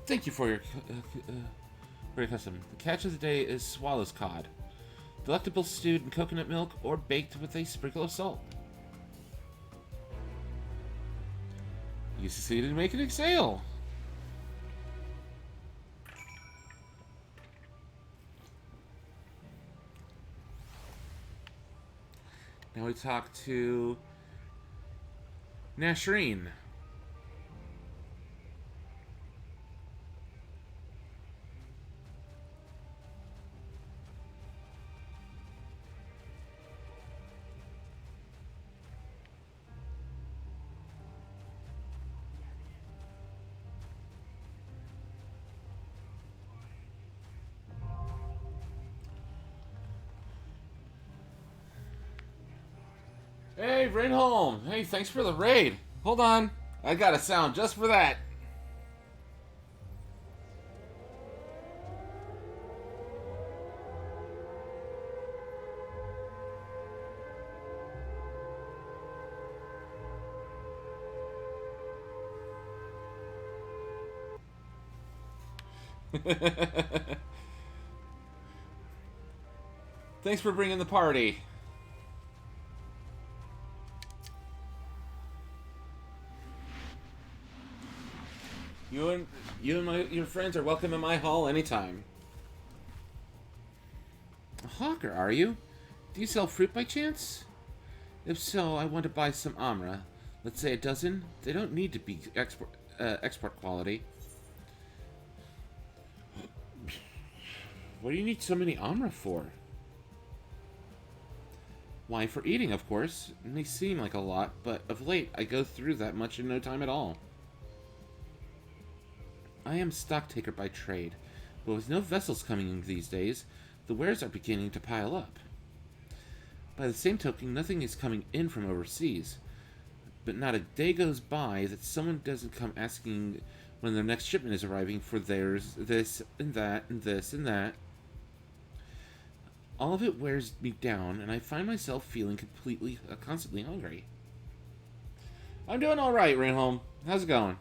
[SPEAKER 1] Thank you for your custom. The catch of the day is swallow's cod. Delectable stewed in coconut milk or baked with a sprinkle of salt. You succeeded in making a sale. Now we talk to Nashreen. Hey, Rinholm! Hey, thanks for the raid. Hold on. I got a sound just for that. Thanks for bringing the party. You and your friends are welcome in my hall anytime. A hawker, are you? Do you sell fruit by chance? If so, I want to buy some amra. Let's say a dozen. They don't need to be export quality. What do you need so many amra for? Why, for eating, of course. It may seem like a lot, but of late I go through that much in no time at all. I am stocktaker by trade, but with no vessels coming in these days, the wares are beginning to pile up. By the same token, nothing is coming in from overseas. But not a day goes by that someone doesn't come asking when their next shipment is arriving for theirs, this and that and this and that. All of it wears me down, and I find myself feeling constantly hungry. I'm doing all right, Renholm. How's it going?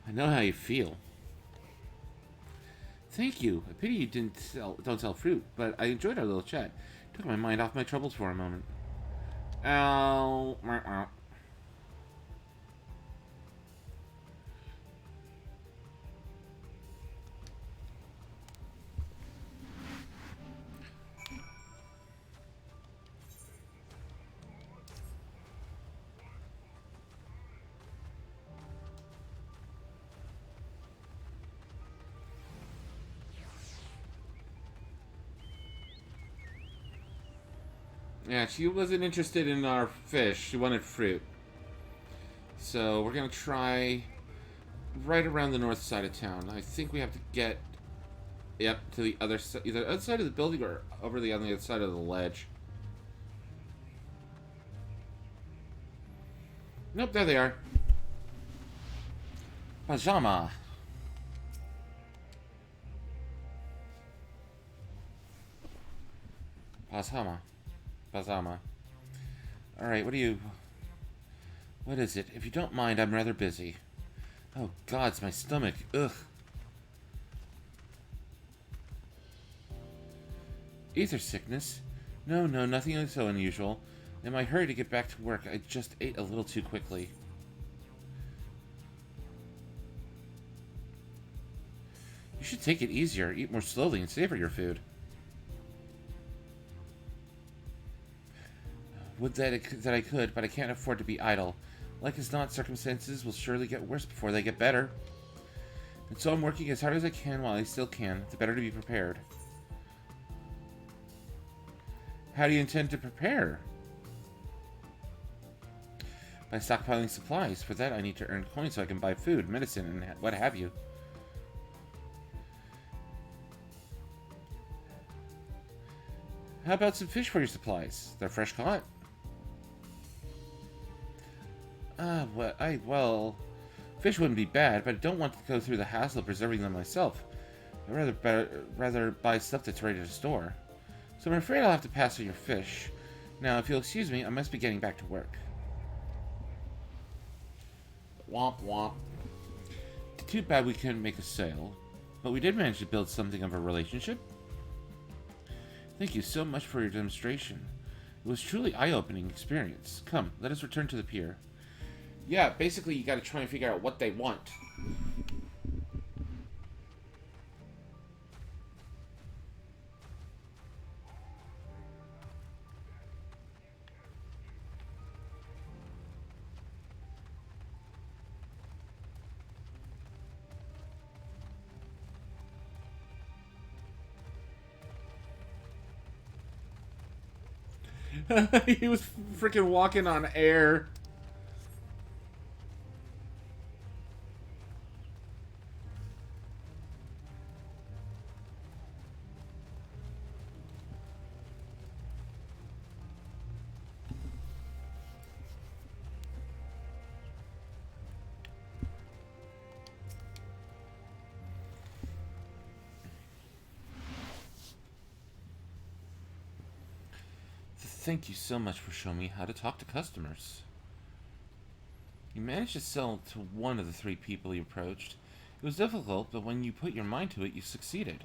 [SPEAKER 1] I know how you feel. Thank you. I pity you don't sell fruit, but I enjoyed our little chat. Took my mind off my troubles for a moment. Ow. Yeah, she wasn't interested in our fish. She wanted fruit. So we're going to try right around the north side of town. I think we have to get, yep, to the other side, either outside of the building or over on the other side of the ledge. Nope, there they are. Pajama. Pajama. Alright, what is it? If you don't mind, I'm rather busy. Oh, God, it's my stomach. Ugh. Ether sickness? No, nothing so unusual. In my hurry to get back to work, I just ate a little too quickly. You should take it easier, eat more slowly, and savor your food. Would that I could, but I can't afford to be idle. Like as not, circumstances will surely get worse before they get better. And so I'm working as hard as I can while I still can, the better to be prepared. How do you intend to prepare? By stockpiling supplies. For that, I need to earn coins so I can buy food, medicine, and what have you. How about some fish for your supplies? They're fresh caught. Well, fish wouldn't be bad, but I don't want to go through the hassle of preserving them myself. I'd rather buy stuff that's ready to store. So I'm afraid I'll have to pass on your fish. Now, if you'll excuse me, I must be getting back to work. Womp womp. Too bad we couldn't make a sale, but we did manage to build something of a relationship. Thank you so much for your demonstration. It was truly eye-opening experience. Come, let us return to the pier. Yeah, basically you gotta try and figure out what they want. He was freaking walking on air. Thank you so much for showing me how to talk to customers. You managed to sell to one of the 3 people you approached. It was difficult, but when you put your mind to it, you succeeded.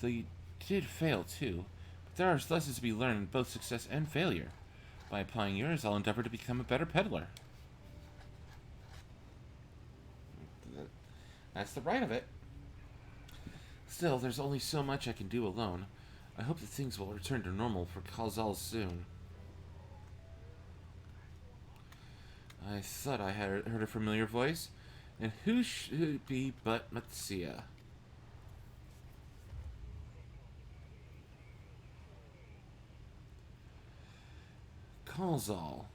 [SPEAKER 1] Though you did fail too, but there are lessons to be learned in both success and failure. By applying yours, I'll endeavor to become a better peddler. That's the right of it. Still, there's only so much I can do alone. I hope that things will return to normal for Kalzal soon. I thought I had heard a familiar voice, and who should it be but Matsia? Kalzal,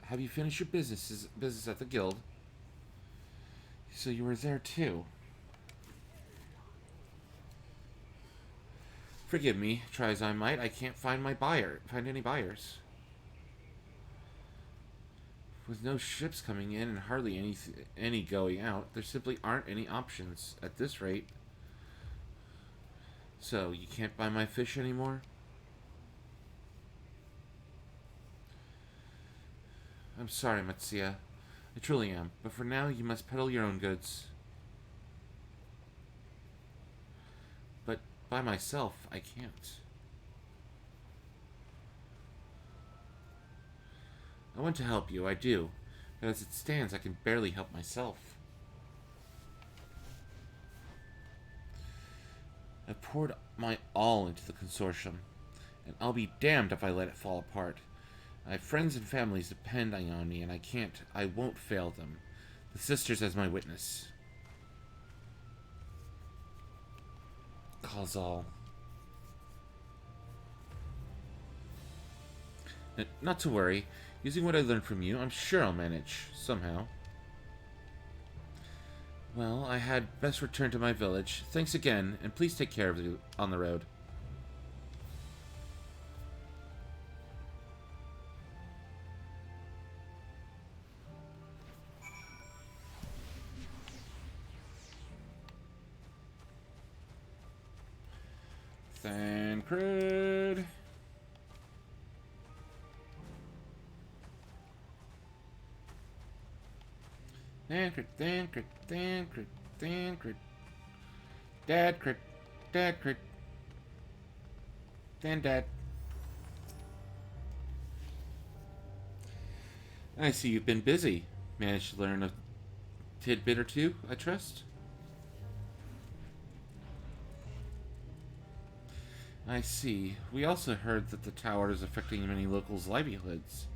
[SPEAKER 1] have you finished your business at the guild? So you were there too. Forgive me, try as I might, I can't find any buyers. With no ships coming in and hardly any going out, there simply aren't any options at this rate. So, you can't buy my fish anymore? I'm sorry, Matsuya. I truly am, but for now you must peddle your own goods. But by myself, I can't. I want to help you, I do. But as it stands, I can barely help myself. I've poured my all into the consortium, and I'll be damned if I let it fall apart. I have friends and families depending on me, and I won't fail them. The sisters as my witness. Causal. Not to worry. Using what I learned from you, I'm sure I'll manage, somehow. Well, I had best return to my village. Thanks again, and please take care of you on the road. Thancred. Thancred. Dadcred. Dad. I see you've been busy. Managed to learn a tidbit or two, I trust? I see. We also heard that the tower is affecting many locals' livelihoods.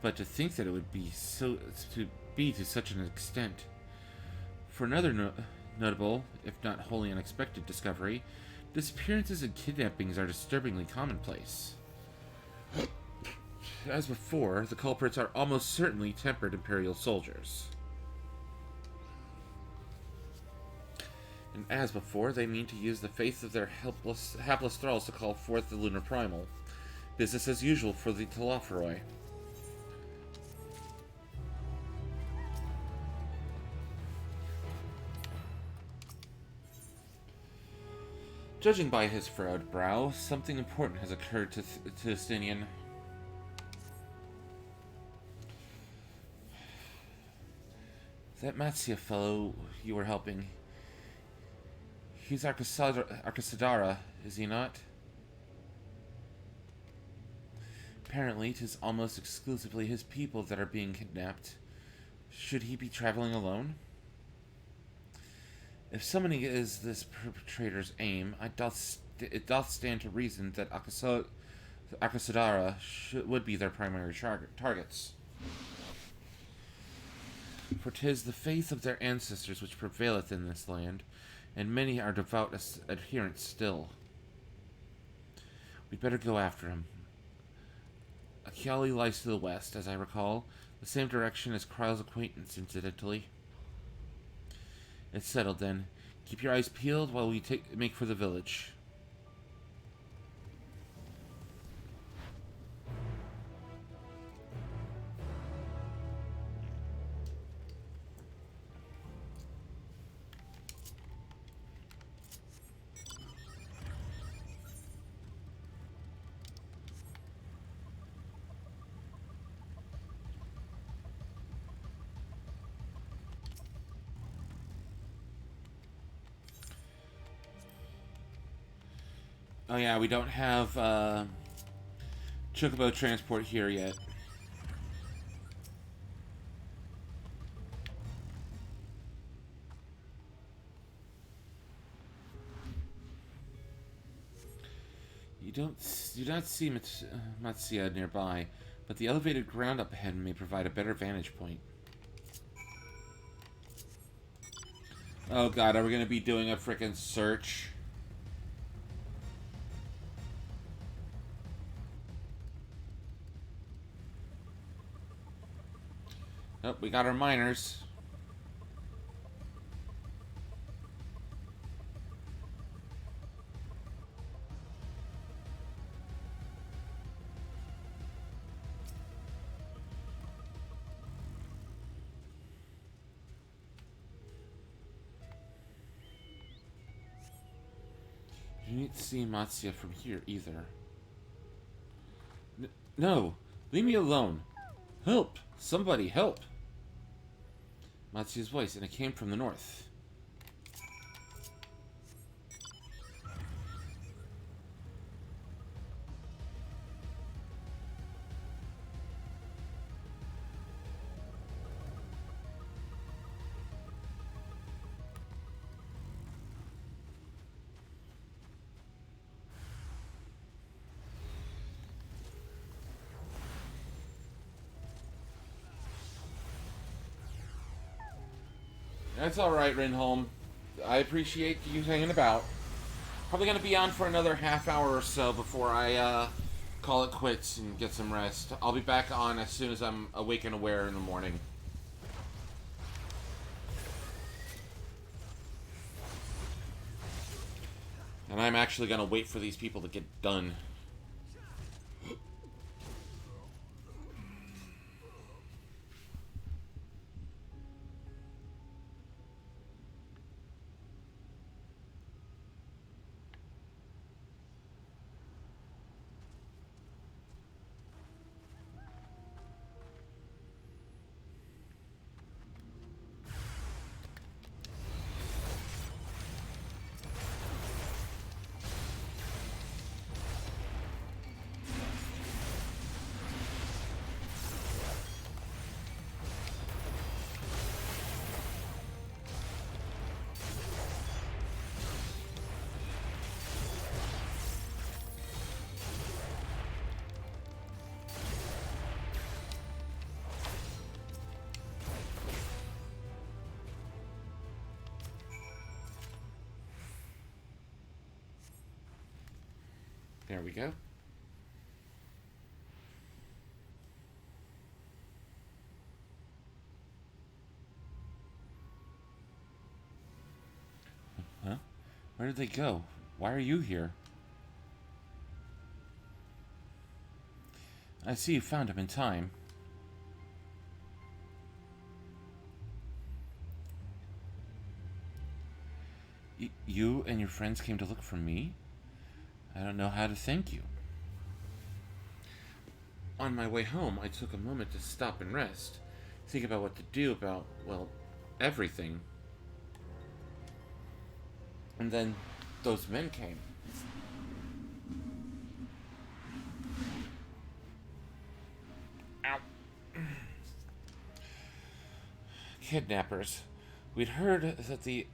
[SPEAKER 1] But to think that it would be to such an extent. For another notable, if not wholly unexpected discovery, disappearances and kidnappings are disturbingly commonplace. As before, the culprits are almost certainly tempered Imperial soldiers. And as before, they mean to use the faith of their hapless thralls to call forth the Lunar Primal. Business as usual for the Telophoroi. Judging by his furrowed brow, something important has occurred to Justinian. That Matsuya fellow you were helping, he's Arcasadara, is he not? Apparently, 'tis almost exclusively his people that are being kidnapped. Should he be traveling alone? If summoning is this perpetrator's aim, it doth stand to reason that Arcasadara would be their primary targets. For 'tis the faith of their ancestors which prevaileth in this land, and many are devout adherents still. We'd better go after him. Achiali lies to the west, as I recall, the same direction as Kryle's acquaintance, incidentally. It's settled, then. Keep your eyes peeled while we make for the village. Oh yeah, we don't have Chocobo transport here yet. You do not see Matsuya nearby, but the elevated ground up ahead may provide a better vantage point. Oh god, are we going to be doing a frickin' search? Oh, we got our miners. You need to see Matsuya from here either. No! Leave me alone! Help! Somebody help! Matsuya's voice, and it came from the north. That's alright, Rinholm. I appreciate you hanging about. Probably gonna be on for another half hour or so before I call it quits and get some rest. I'll be back on as soon as I'm awake and aware in the morning. And I'm actually gonna wait for these people to get done. There we go. Huh? Where did they go? Why are you here? I see you found him in time. You and your friends came to look for me? I don't know how to thank you. On my way home, I took a moment to stop and rest. Think about what to do about, well, everything. And then those men came. Ow. Kidnappers. We'd heard that the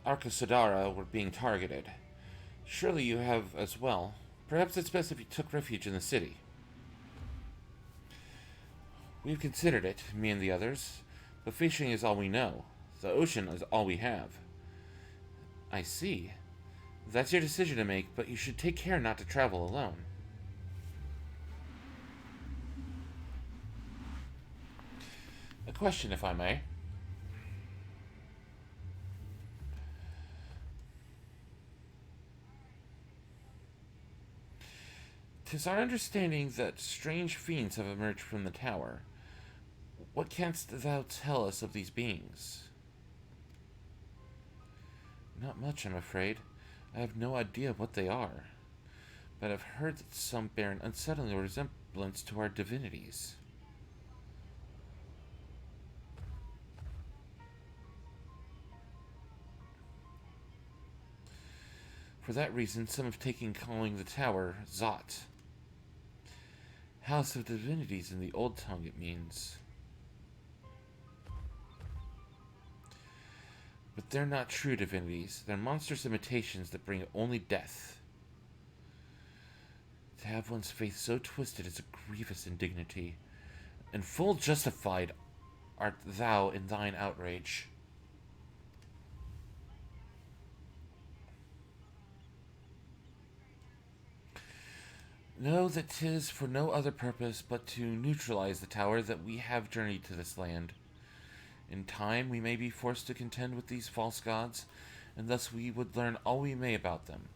[SPEAKER 1] Arkasudara were being targeted. Surely you have as well. Perhaps it's best if you took refuge in the city. We've considered it, me and the others, but fishing is all we know. The ocean is all we have. I see. That's your decision to make, but you should take care not to travel alone. A question, if I may. 'Tis our understanding that strange fiends have emerged from the tower. What canst thou tell us of these beings? Not much, I'm afraid. I have no idea what they are. But I've heard that some bear an unsettling resemblance to our divinities. For that reason, some have taken calling the tower Zot. House of Divinities in the old tongue, it means. But they're not true divinities. They're monstrous imitations that bring only death. To have one's faith so twisted is a grievous indignity, and full justified art thou in thine outrage. Know that 'tis for no other purpose but to neutralize the tower that we have journeyed to this land. In time we may be forced to contend with these false gods, and thus we would learn all we may about them.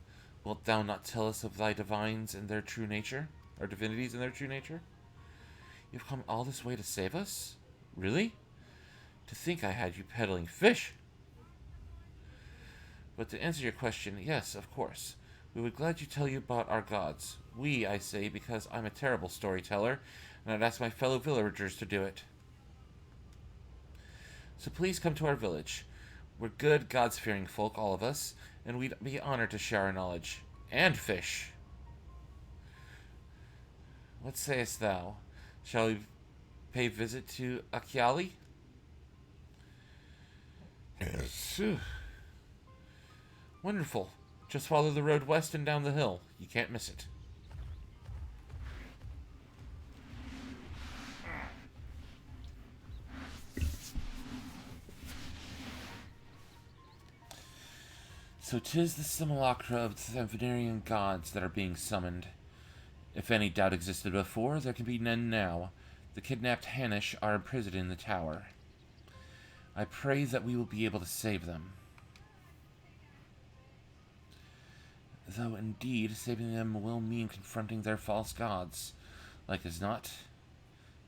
[SPEAKER 1] Wilt thou not tell us of thy divines and their true nature? Or divinities and their true nature? You've come all this way to save us? Really? To think I had you peddling fish! But to answer your question, yes, of course. We would gladly tell you about our gods. We, I say, because I'm a terrible storyteller, and I'd ask my fellow villagers to do it. So please come to our village. We're good, gods-fearing folk, all of us, and we'd be honored to share our knowledge. And fish. What sayest thou? Shall we pay visit to Achiali? Yes. Wonderful. Just follow the road west and down the hill. You can't miss it. So 'tis the simulacra of the Venerian gods that are being summoned. If any doubt existed before, there can be none now. The kidnapped Hanish are imprisoned in the tower. I pray that we will be able to save them. Though indeed, saving them will mean confronting their false gods. Like as not.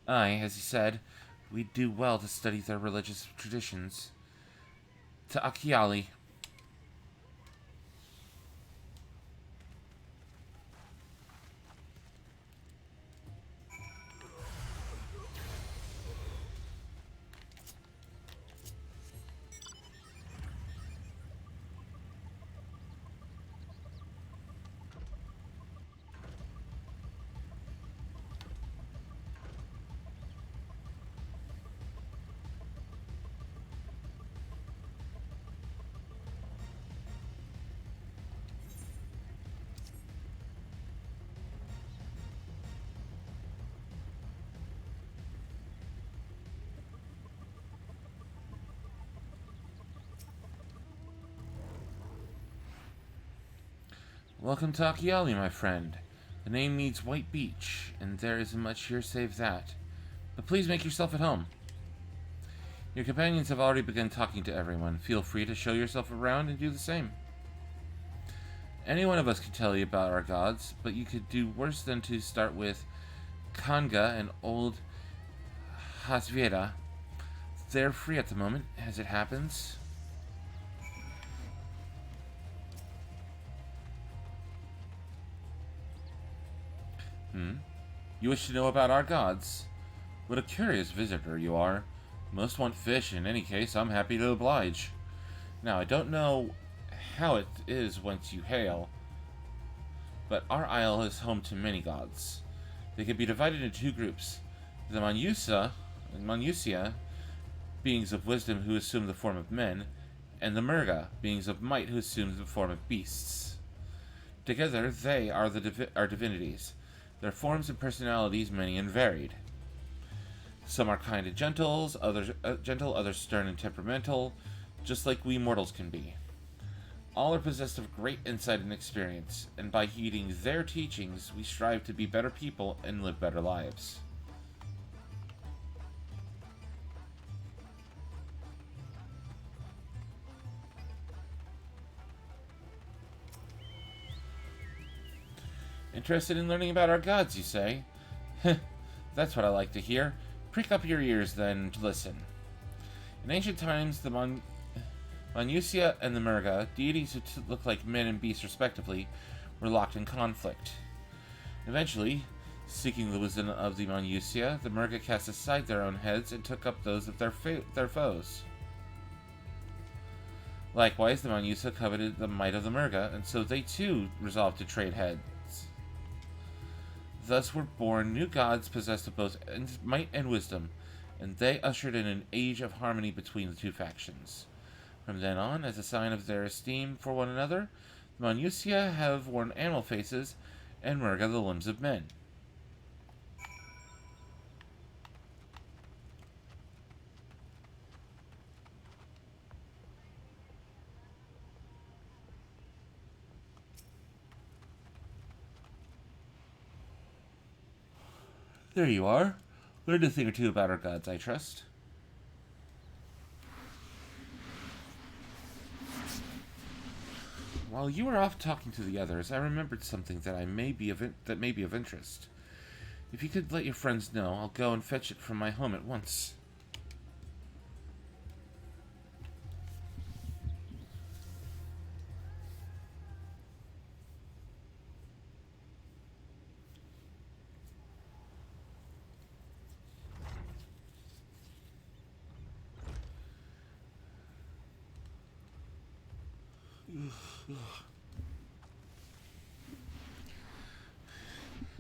[SPEAKER 1] Aye, as you said, we'd do well to study their religious traditions. To Achiali. Welcome to Achiali, my friend. The name means white beach, and there isn't much here save that. But please make yourself at home. Your companions have already begun talking to everyone. Feel free to show yourself around and do the same. Any one of us could tell you about our gods, but you could do worse than to start with Kanga and old Hasviera. They're free at the moment, as it happens. You wish to know about our gods? What a curious visitor you are. Most want fish. In any case, I'm happy to oblige. Now, I don't know how it is whence you hail, but our isle is home to many gods. They can be divided into two groups. The Manusia, beings of wisdom who assume the form of men, and the Murga, beings of might who assume the form of beasts. Together, they are our divinities. Their forms and personalities many and varied. Some are kind and gentle, others stern and temperamental, just like we mortals can be. All are possessed of great insight and experience, and by heeding their teachings, we strive to be better people and live better lives. Interested in learning about our gods, you say? That's what I like to hear. Prick up your ears, then, to listen. In ancient times, the Manusia and the Murga, deities who look like men and beasts respectively, were locked in conflict. Eventually, seeking the wisdom of the Manusia, the Murga cast aside their own heads and took up those of their foes. Likewise, the Manusia coveted the might of the Murga, and so they too resolved to trade heads. Thus were born new gods possessed of both might and wisdom, and they ushered in an age of harmony between the two factions. From then on, as a sign of their esteem for one another, the Manusia have worn animal faces, and Murga the limbs of men. There you are. Learned a thing or two about our gods, I trust. While you were off talking to the others, I remembered something that may be of interest. If you could let your friends know, I'll go and fetch it from my home at once.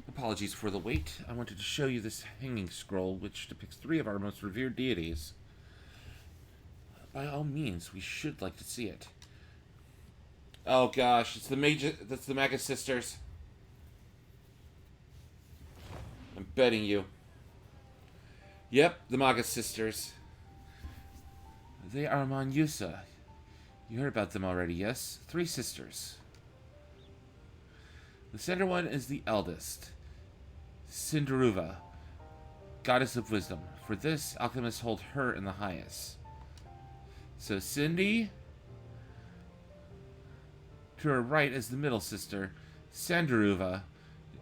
[SPEAKER 1] Apologies for the wait. I wanted to show you this hanging scroll, which depicts 3 of our most revered deities. By all means, we should like to see it. Oh gosh, it's that's the Magus Sisters. I'm betting you. Yep, the Magus Sisters. They are Manyusa. You heard about them already, yes? 3 sisters. The center one is the eldest, Cinderuva, goddess of wisdom. For this, alchemists hold her in the highest. So Cindy. To her right is the middle sister, Sandaruva.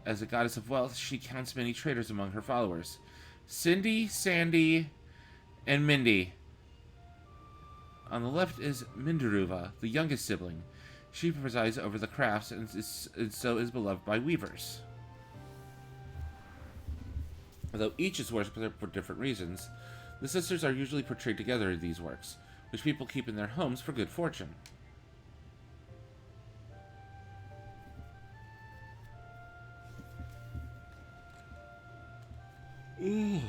[SPEAKER 1] As a goddess of wealth, she counts many traders among her followers. Cindy, Sandy, and Mindy. On the left is Mindaruva, the youngest sibling. She presides over the crafts and so is beloved by weavers. Although each is worshipped for different reasons, the sisters are usually portrayed together in these works, which people keep in their homes for good fortune. Ooh.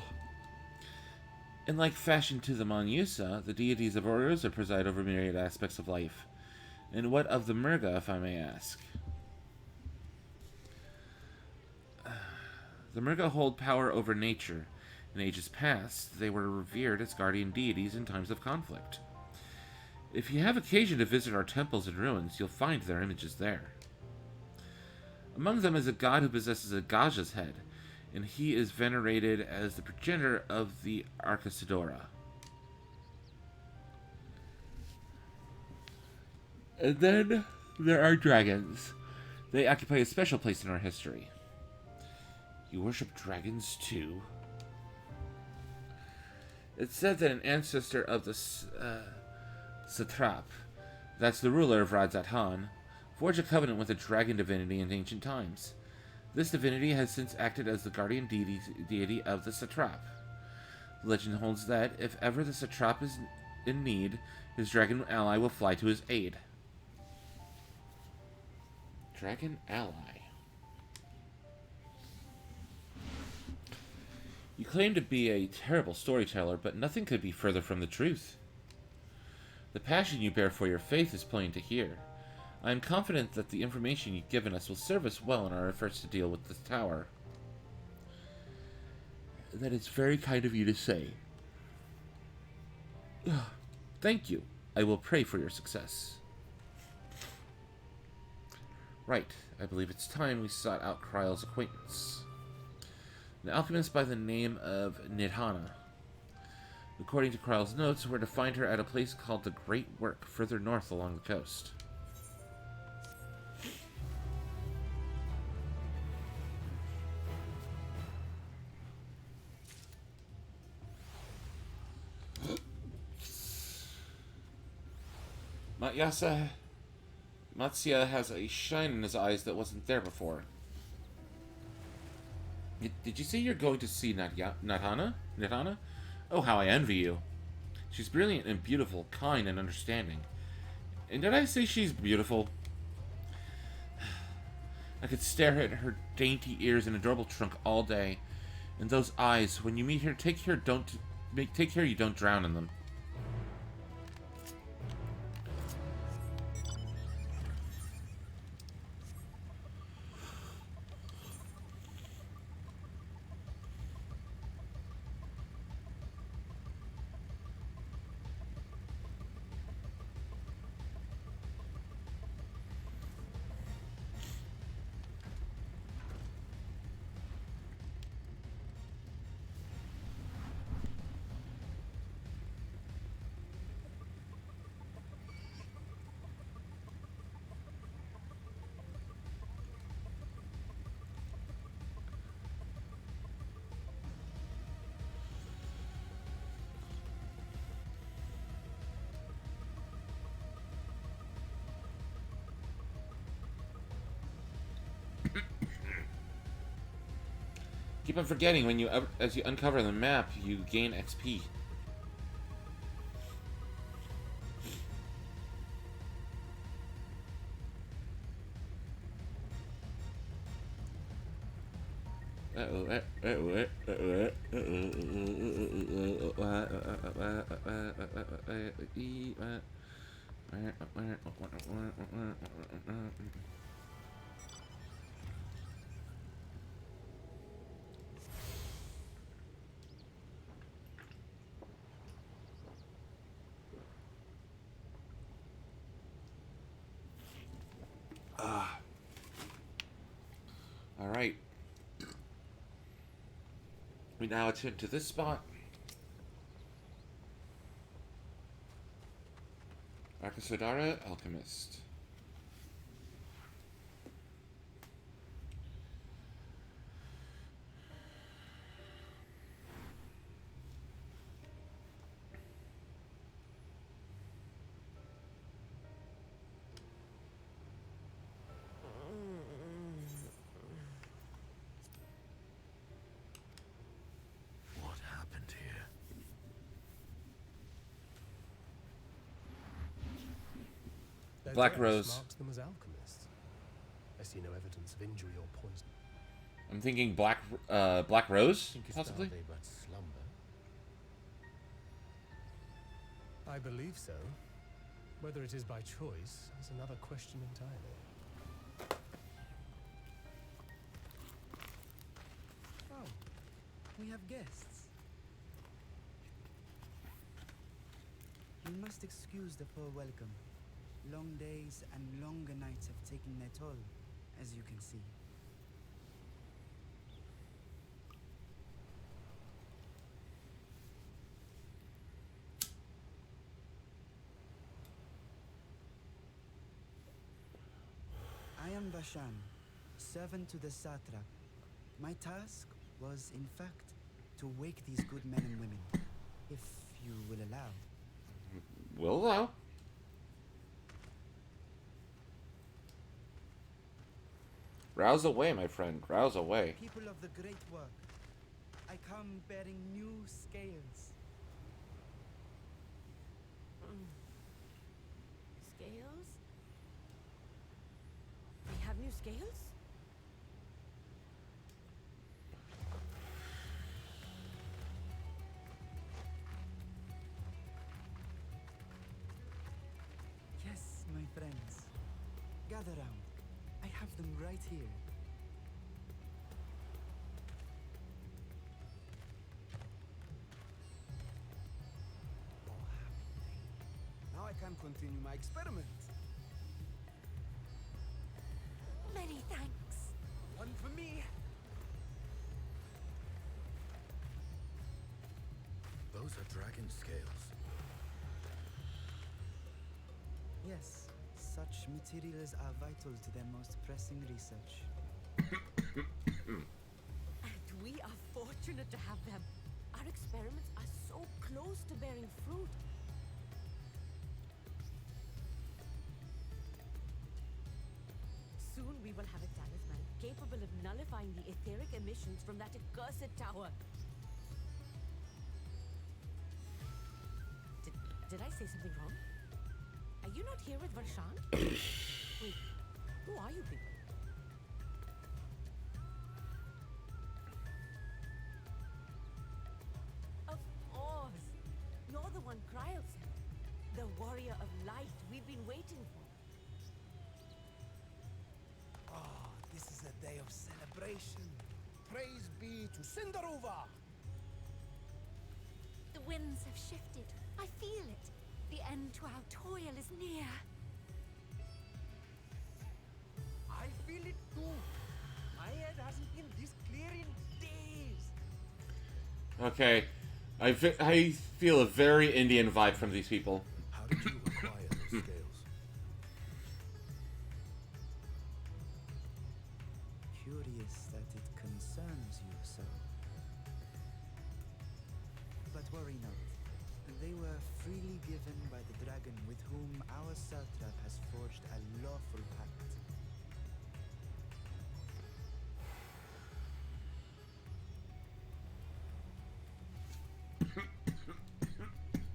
[SPEAKER 1] In like fashion to the Manyusa, the deities of Oriosa preside over myriad aspects of life. And what of the Murga, if I may ask? The Murga hold power over nature. In ages past, they were revered as guardian deities in times of conflict. If you have occasion to visit our temples and ruins, you'll find their images there. Among them is a god who possesses a Gaja's head, and he is venerated as the progenitor of the Arcasidora. And then there are dragons. They occupy a special place in our history. You worship dragons too? It's said that an ancestor of the Satrap, that's the ruler of Radzat-Han, forged a covenant with a dragon divinity in ancient times. This divinity has since acted as the guardian deity of the Satrap. The legend holds that if ever the Satrap is in need, his dragon ally will fly to his aid. Dragon ally. You claim to be a terrible storyteller, but nothing could be further from the truth. The passion you bear for your faith is plain to hear. I am confident that the information you've given us will serve us well in our efforts to deal with this tower. That is very kind of you to say. Thank you. I will pray for your success. Right, I believe it's time we sought out Kryle's acquaintance. An alchemist by the name of Nidhana. According to Kryle's notes, we're to find her at a place called the Great Work, further north along the coast. Matsya has a shine in his eyes that wasn't there before. Did you say you're going to see Nidhana? Oh, how I envy you. She's brilliant and beautiful, kind and understanding. And did I say she's beautiful? I could stare at her dainty ears and adorable trunk all day. And those eyes, when you meet her, take care you don't drown in them. Keep on forgetting as you uncover the map, you gain XP. All right. We now attend to this spot. Akasodara, Alchemist.
[SPEAKER 3] What happened here?
[SPEAKER 5] Their
[SPEAKER 1] Black
[SPEAKER 5] dress
[SPEAKER 1] Rose.
[SPEAKER 5] marks them as alchemists. I see no evidence of injury or poison.
[SPEAKER 1] I'm thinking Black Rose,
[SPEAKER 5] Thinkest
[SPEAKER 1] possibly?
[SPEAKER 5] thou they but slumber? I believe so. Whether it is by choice is another question entirely.
[SPEAKER 6] Oh, we have guests. You must excuse the poor welcome. Long days and longer nights have taken their toll, as you can see. I am Bashan, servant to the satrap. My task was, in fact, to wake these good men and women, if you will allow.
[SPEAKER 1] Will allow. Rouse away, my friend. Rouse away.
[SPEAKER 6] People of the great work, I come bearing new scales.
[SPEAKER 7] Scales? We have new scales?
[SPEAKER 6] Yes, my friends. Gather round. I have them right here. Oh, happy day. Now I can continue my experiment.
[SPEAKER 2] Many thanks.
[SPEAKER 6] One for me.
[SPEAKER 3] Those are dragon scales.
[SPEAKER 6] Yes, such materials are vital to their most pressing research.
[SPEAKER 7] And we are fortunate to have them. Our experiments are so close to bearing fruit. Soon we will have a talisman capable of nullifying the etheric emissions from that accursed tower. Did I say something wrong? Are you not here with Varshan? Wait, who are you people? Of course! You're the one Kryl sent. The warrior of light we've been waiting for.
[SPEAKER 6] Oh, this is a day of celebration. Praise be to Cinderova!
[SPEAKER 2] The winds have shifted. I feel it. The end to our toil is near.
[SPEAKER 6] I feel it too. My head hasn't been this clear in days.
[SPEAKER 1] Okay. I feel a very Indian vibe from these people.
[SPEAKER 3] How did you acquire those scales?
[SPEAKER 6] Curious that it concerns you so. But worry not. They were freely given by the dragon with whom our satrap has forged a lawful pact.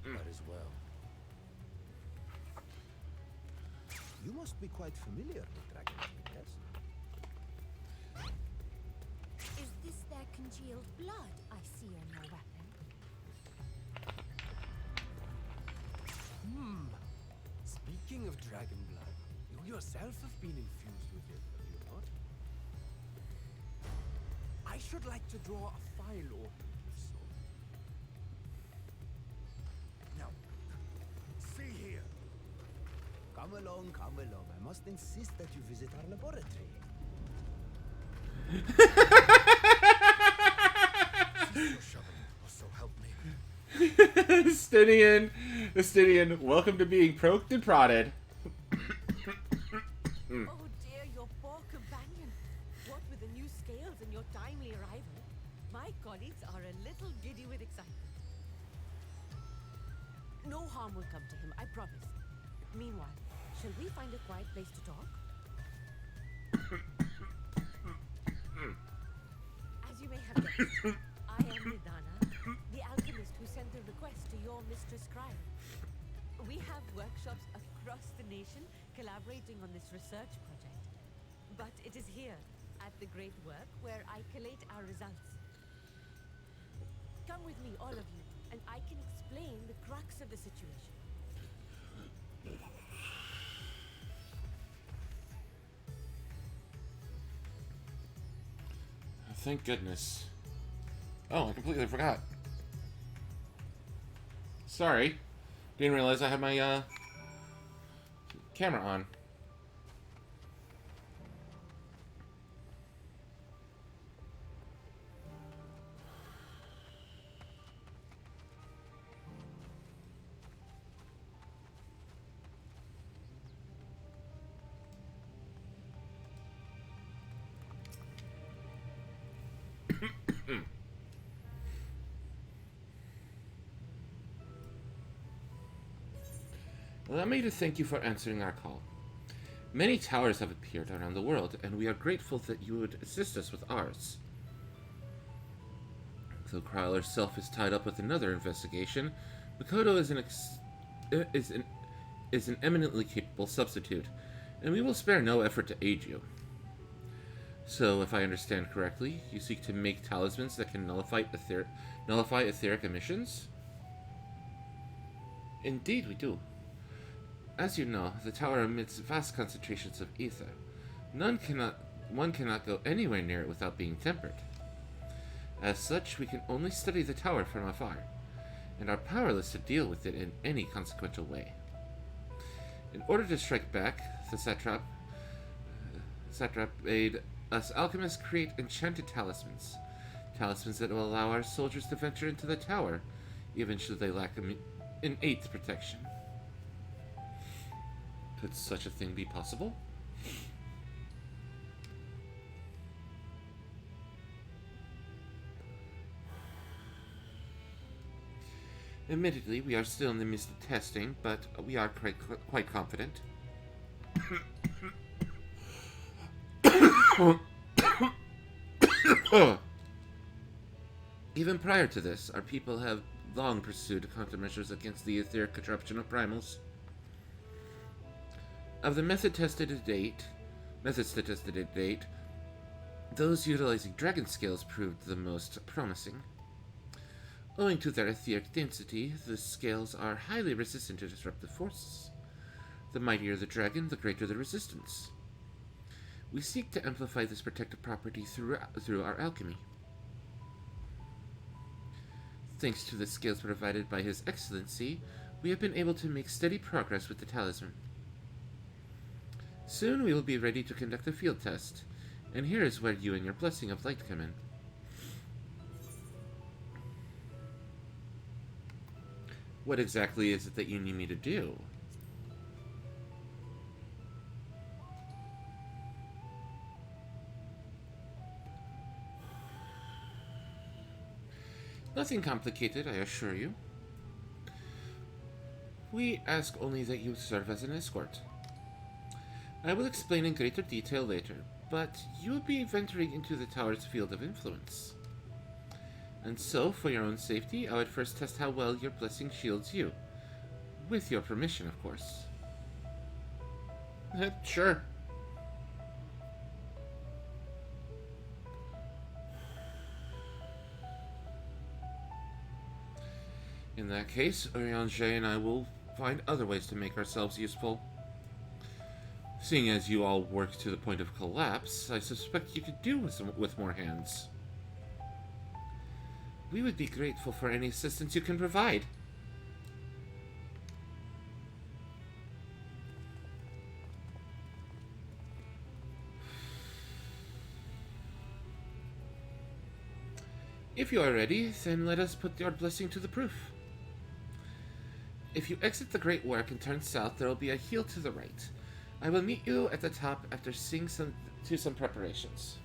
[SPEAKER 3] That is well.
[SPEAKER 8] You must be quite familiar with dragons, yes?
[SPEAKER 2] Is this their congealed blood I see on your weapon.
[SPEAKER 4] Speaking of dragon blood, you yourself have been infused with it, have you not? I should like to draw a file order, if so.
[SPEAKER 8] Now, see here. Come along, come along. I must insist that you visit our laboratory.
[SPEAKER 3] So help me.
[SPEAKER 1] Estinian, welcome to being poked and prodded.
[SPEAKER 7] Oh dear, your poor companion. What with the new scales and your timely arrival, my colleagues are a little giddy with excitement. No harm will come to him, I promise. Meanwhile, shall we find a quiet place to talk? As you may have guessed, I am Nidana, the alchemist who sent a request to your mistress Cryo. We have workshops across the nation collaborating on this research project. But it is here, at the great work, where I collate our results. Come with me, all of you, and I can explain the crux of the situation.
[SPEAKER 1] Thank goodness. Oh, I completely forgot. Sorry. Didn't realize I had my camera on. Allow me to thank you for answering our call. Many towers have appeared around the world, and we are grateful that you would assist us with ours. Though Kryle herself is tied up with another investigation, Makoto is an eminently capable substitute, and we will spare no effort to aid you. So, if I understand correctly, you seek to make talismans that can nullify etheric emissions? Indeed, we do. As you know, the tower emits vast concentrations of ether. One cannot go anywhere near it without being tempered. As such, we can only study the tower from afar, and are powerless to deal with it in any consequential way. In order to strike back, the satrap made us alchemists create enchanted talismans. Talismans that will allow our soldiers to venture into the tower, even should they lack innate protection. Could such a thing be possible? Admittedly, we are still in the midst of testing, but we are quite confident. Even prior to this, our people have long pursued countermeasures against the etheric corruption of primals. Of the methods tested to date, those utilizing dragon scales proved the most promising. Owing to their etheric density, the scales are highly resistant to disruptive forces. The mightier the dragon, the greater the resistance. We seek to amplify this protective property through our alchemy. Thanks to the scales provided by His Excellency, we have been able to make steady progress with the talisman. Soon we will be ready to conduct a field test, and here is where you and your blessing of light come in. What exactly is it that you need me to do? Nothing complicated, I assure you. We ask only that you serve as an escort. I will explain in greater detail later, but you will be venturing into the tower's field of influence. And so, for your own safety, I would first test how well your blessing shields you. With your permission, of course. Sure. In that case, Urianger and I will find other ways to make ourselves useful. Seeing as you all worked to the point of collapse, I suspect you could do with more hands. We would be grateful for any assistance you can provide. If you are ready, then let us put your blessing to the proof. If you exit the Great Work and turn south, there will be a hill to the right. I will meet you at the top after seeing some preparations.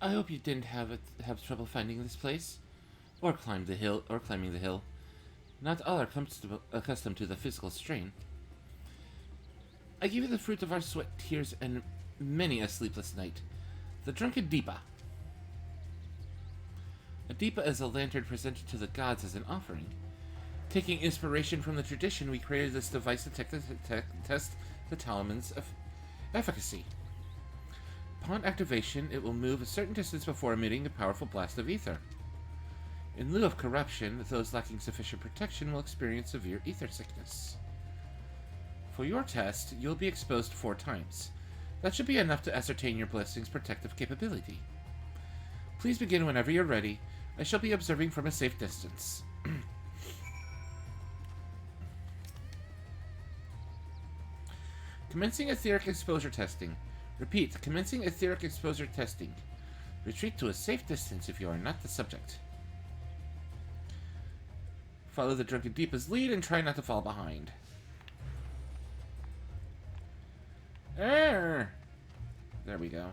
[SPEAKER 1] I hope you didn't have trouble finding this place, or climbing the hill. Not all are accustomed to the physical strain. I give you the fruit of our sweat, tears, and many a sleepless night. The drunken Deepa. A Deepa is a lantern presented to the gods as an offering. Taking inspiration from the tradition, we created this device to test the talisman's efficacy. Upon activation, it will move a certain distance before emitting a powerful blast of ether. In lieu of corruption, those lacking sufficient protection will experience severe ether sickness. For your test, you'll be exposed 4 times. That should be enough to ascertain your blessing's protective capability. Please begin whenever you're ready. I shall be observing from a safe distance. Commencing etheric exposure testing. Repeat, commencing etheric exposure testing. Retreat to a safe distance if you are not the subject. Follow the drunken Deepa's lead and try not to fall behind. There we go.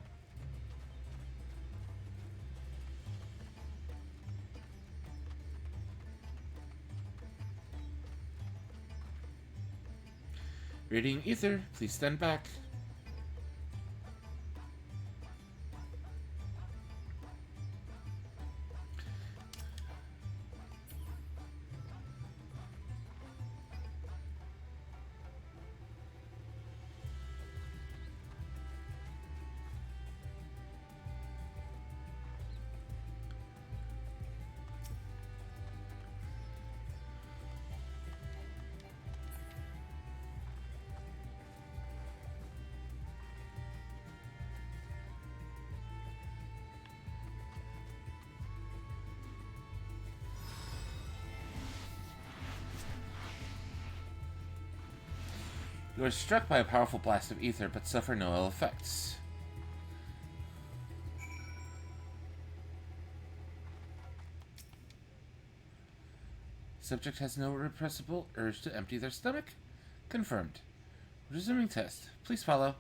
[SPEAKER 1] Radiant ether, please stand back. You are struck by a powerful blast of ether, but suffer no ill effects. Subject has no repressible urge to empty their stomach. Confirmed. Resuming test. Please follow.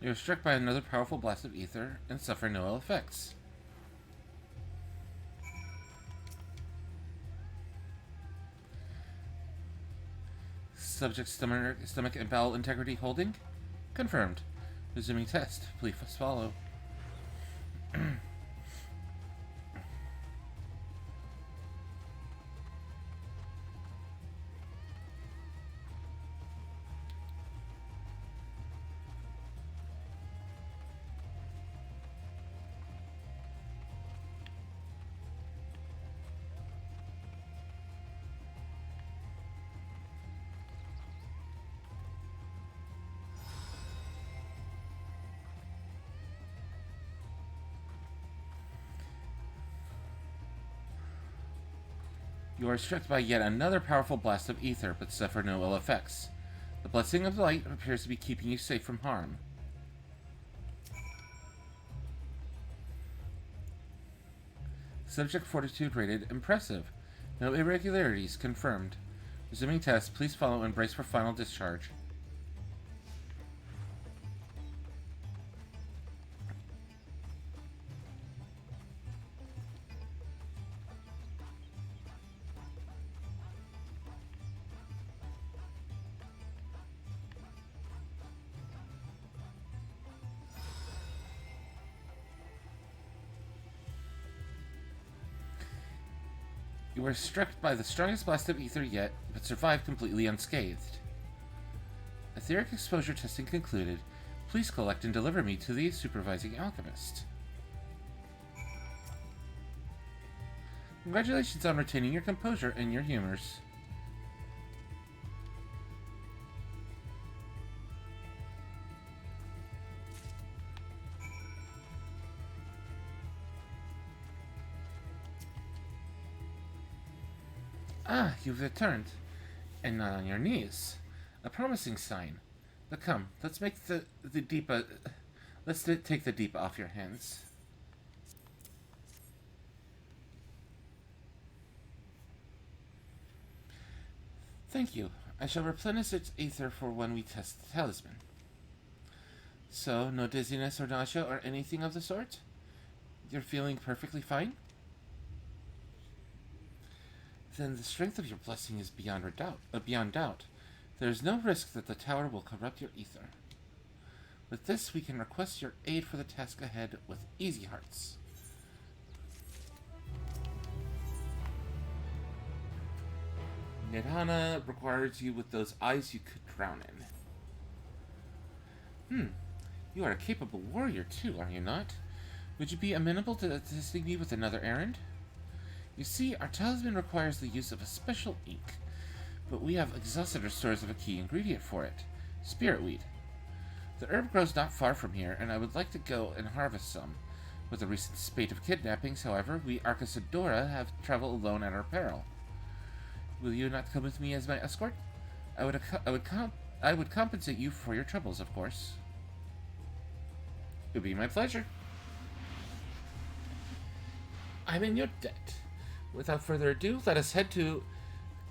[SPEAKER 1] You are struck by another powerful blast of ether and suffer no ill effects. Subject stomach and bowel integrity holding? Confirmed. Resuming test. Please follow. You are struck by yet another powerful blast of ether, but suffer no ill effects. The blessing of light appears to be keeping you safe from harm. Subject fortitude rated impressive. No irregularities confirmed. Resuming test, please follow and brace for final discharge. You were struck by the strongest blast of ether yet, but survived completely unscathed. Etheric exposure testing concluded. Please collect and deliver me to the supervising alchemist. Congratulations on retaining your composure and your humors. Ah, you've returned. And not on your knees. A promising sign. But come, let's make the deep let's take the deep off your hands. Thank you. I shall replenish its ether for when we test the talisman. So, no dizziness or nausea or anything of the sort? You're feeling perfectly fine? Then the strength of your blessing is beyond doubt. There is no risk that the tower will corrupt your ether. With this, we can request your aid for the task ahead with easy hearts. Nirvana requires you with those eyes you could drown in. You are a capable warrior too, are you not? Would you be amenable to assisting me with another errand? You see, our talisman requires the use of a special ink, but we have exhausted our stores of a key ingredient for it, spiritweed. The herb grows not far from here, and I would like to go and harvest some. With the recent spate of kidnappings, however, we Arcasadora have traveled alone at our peril. Will you not come with me as my escort? I would compensate you for your troubles, of course. It would be my pleasure. I'm in your debt. Without further ado, let us head to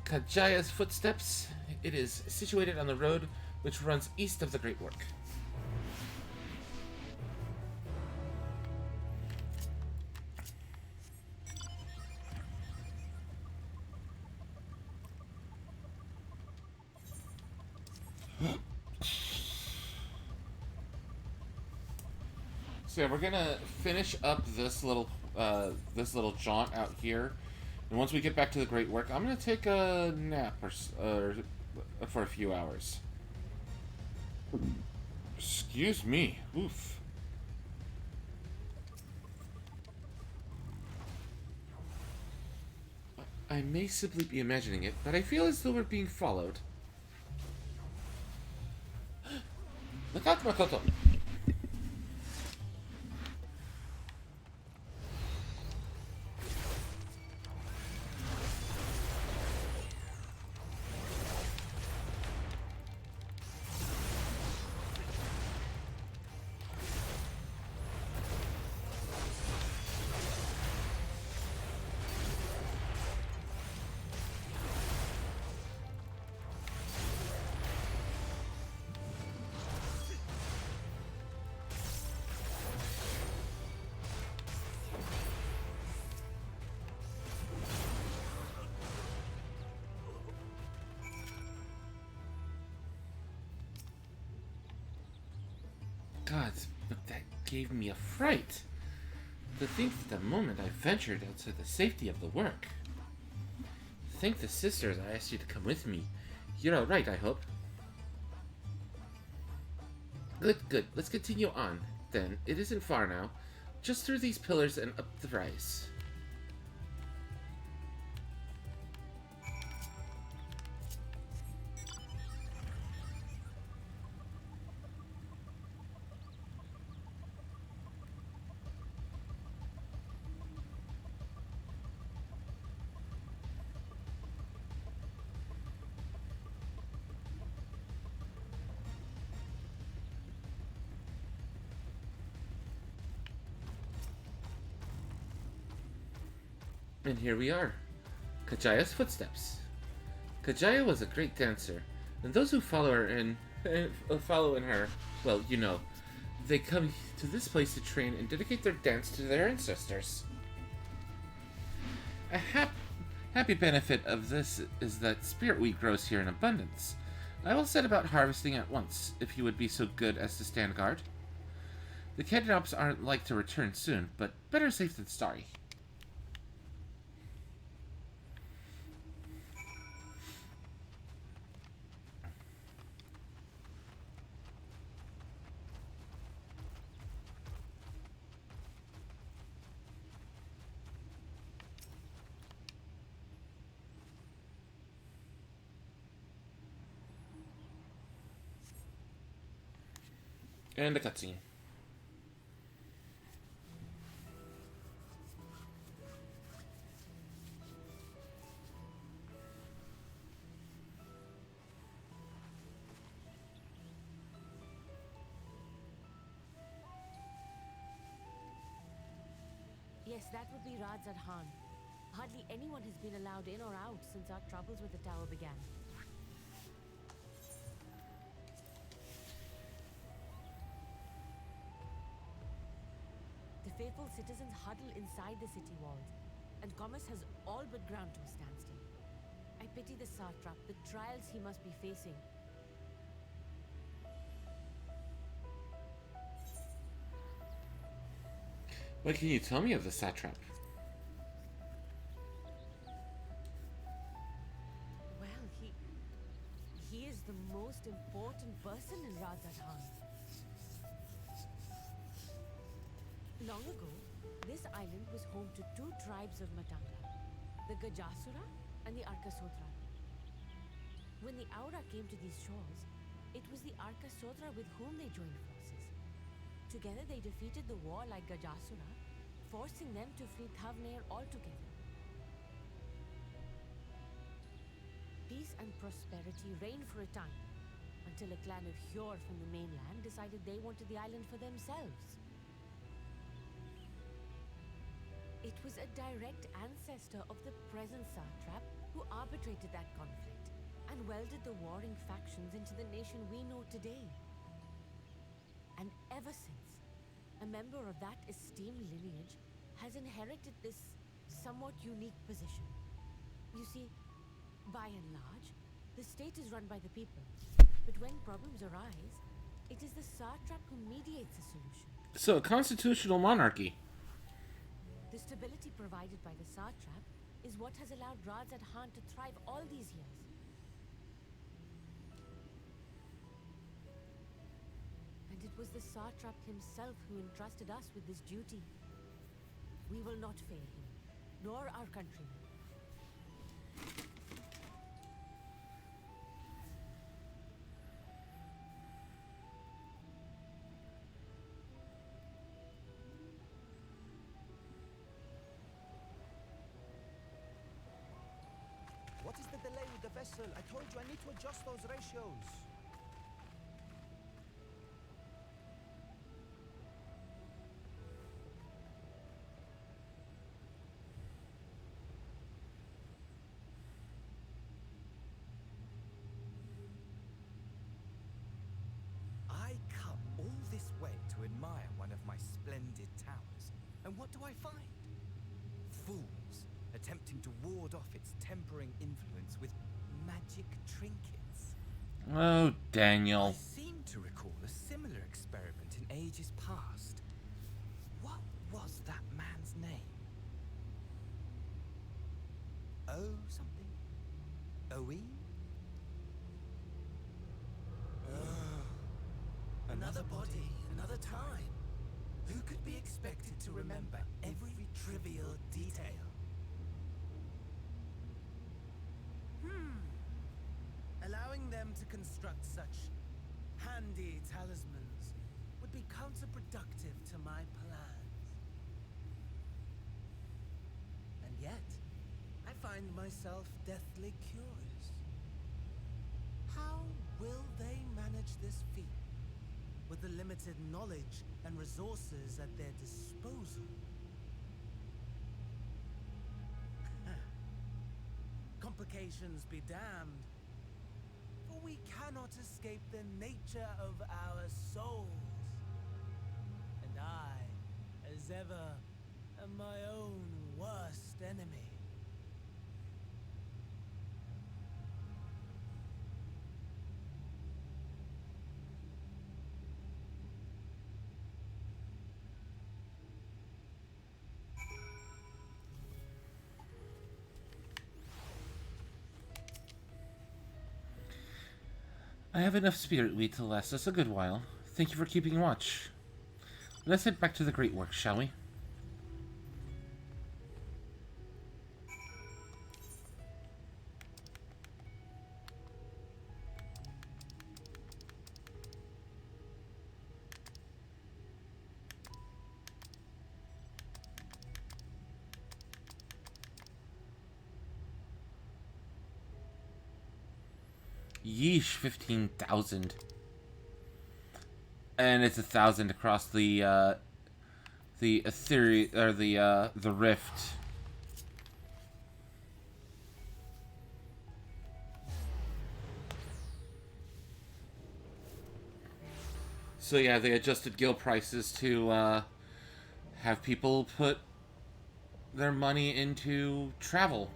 [SPEAKER 1] Kajaya's Footsteps. It is situated on the road which runs east of the Great Work. So yeah, we're gonna finish up this little jaunt out here, and once we get back to the Great Work, I'm gonna take a nap for a few hours. Excuse me. Oof. I may simply be imagining it, but I feel as though we're being followed. Look out, Makoto! gods, but that gave me a fright. To think that the moment I ventured outside the safety of the work. Thank the sisters I asked you to come with me. You're alright, I hope. Good, good. Let's continue on, then. It isn't far now. Just through these pillars and up the rise. And here we are. Kajaya's footsteps. Kajaya was a great dancer, and those who follow in her, well, you know, they come to this place to train and dedicate their dance to their ancestors. A happy benefit of this is that spirit wheat grows here in abundance. I will set about harvesting at once, if you would be so good as to stand guard. The candidates aren't like to return soon, but better safe than sorry. And a cutscene.
[SPEAKER 7] Yes, that would be Radz at Han. Hardly anyone has been allowed in or out since our troubles with the tower began. The faithful citizens huddle inside the city walls, and commerce has all but ground to a standstill. I pity the satrap, the trials he must be facing.
[SPEAKER 1] What can you tell me of the satrap?
[SPEAKER 7] Well, he is the most important person in Radz at Han. Long ago, this island was home to two tribes of Matanga, the Gajasura and the Arkasotra. When the Aura came to these shores, it was the Arkasotra with whom they joined forces. Together they defeated the warlike Gajasura, forcing them to flee Thavnair altogether. Peace and prosperity reigned for a time, until a clan of Hjor from the mainland decided they wanted the island for themselves. It was a direct ancestor of the present satrap who arbitrated that conflict and welded the warring factions into the nation we know today. And ever since, a member of that esteemed lineage has inherited this somewhat unique position. You see, by and large, the state is run by the people. But when problems arise, it is the satrap who mediates a solution.
[SPEAKER 1] So, a constitutional monarchy.
[SPEAKER 7] The stability provided by the satrap is what has allowed Radz at Han to thrive all these years. And it was the satrap himself who entrusted us with this duty. We will not fail him, nor our countrymen.
[SPEAKER 8] What is the delay with the vessel? I told you I need to adjust those ratios. I come all this way to admire one of my splendid towers. And what do I find? Fools attempting to ward off its tempering influence with magic trinkets.
[SPEAKER 1] Oh, Daniel.
[SPEAKER 8] I seem to recall a similar experiment in time. Who could be expected to remember every trivial detail?
[SPEAKER 5] Allowing them to construct such handy talismans would be counterproductive to my plans. And yet, I find myself deathly curious. How will they manage this feat with the limited knowledge and resources at their disposal? Complications be damned, for we cannot escape the nature of our souls. And I, as ever, am my own worst enemy.
[SPEAKER 1] I have enough spirit weed to last us a good while. Thank you for keeping watch. Let's head back to the Great Works, shall we? Yeesh, 15,000. And it's 1,000 across the Ethereum, or the Rift. So yeah, they adjusted guild prices to have people put their money into travel.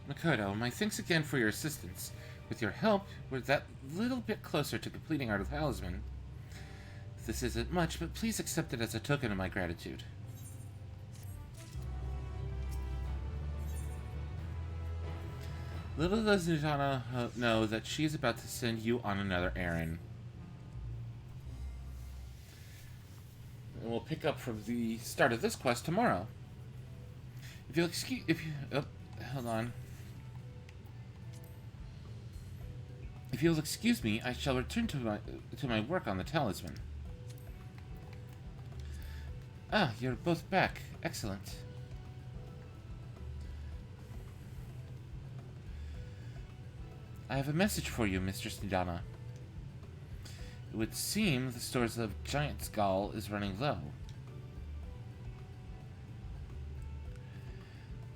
[SPEAKER 1] Makoto, my thanks again for your assistance. With your help, we're that little bit closer to completing our talisman. This isn't much, but please accept it as a token of my gratitude. Little does Nutana know that she is about to send you on another errand. And we'll pick up from the start of this quest tomorrow. Hold on. If you'll excuse me, I shall return to my work on the talisman. Ah, you're both back. Excellent. I have a message for you, Mistress Nidana. It would seem the stores of Giant Skull is running low.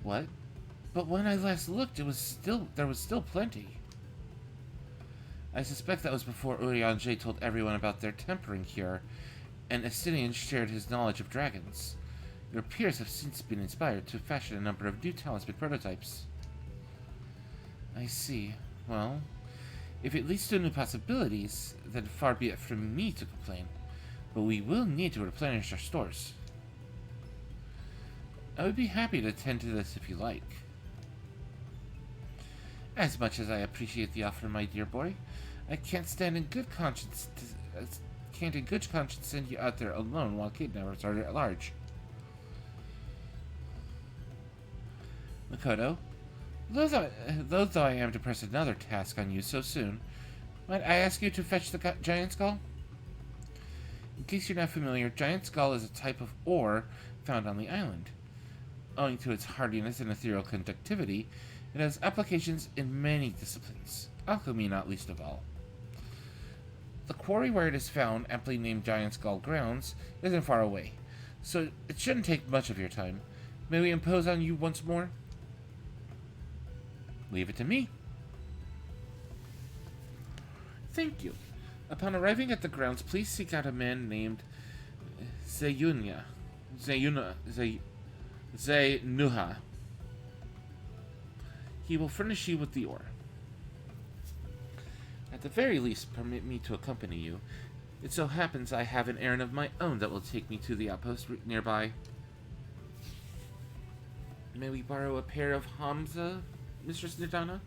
[SPEAKER 1] What? But when I last looked, there was still plenty. I suspect that was before Urianger told everyone about their tempering cure, and Estinian shared his knowledge of dragons. Your peers have since been inspired to fashion a number of new talisman prototypes. I see. Well, if it leads to new possibilities, then far be it from me to complain. But we will need to replenish our stores. I would be happy to attend to this if you like. As much as I appreciate the offer, my dear boy, I can't in good conscience send you out there alone while kidnappers are at large. Makoto, though I am to press another task on you so soon, might I ask you to fetch the Giant Skull? In case you're not familiar, Giant Skull is a type of ore found on the island. Owing to its hardiness and ethereal conductivity, it has applications in many disciplines, alchemy not least of all. The quarry where it is found, aptly named Giant Skull Grounds, isn't far away, so it shouldn't take much of your time. May we impose on you once more? Leave it to me. Thank you. Upon arriving at the grounds, please seek out a man named Zeyunya. Zeynuha. He will furnish you with the ore. At the very least, permit me to accompany you. It so happens I have an errand of my own that will take me to the outpost nearby. May we borrow a pair of Hamza, Mistress Nidana?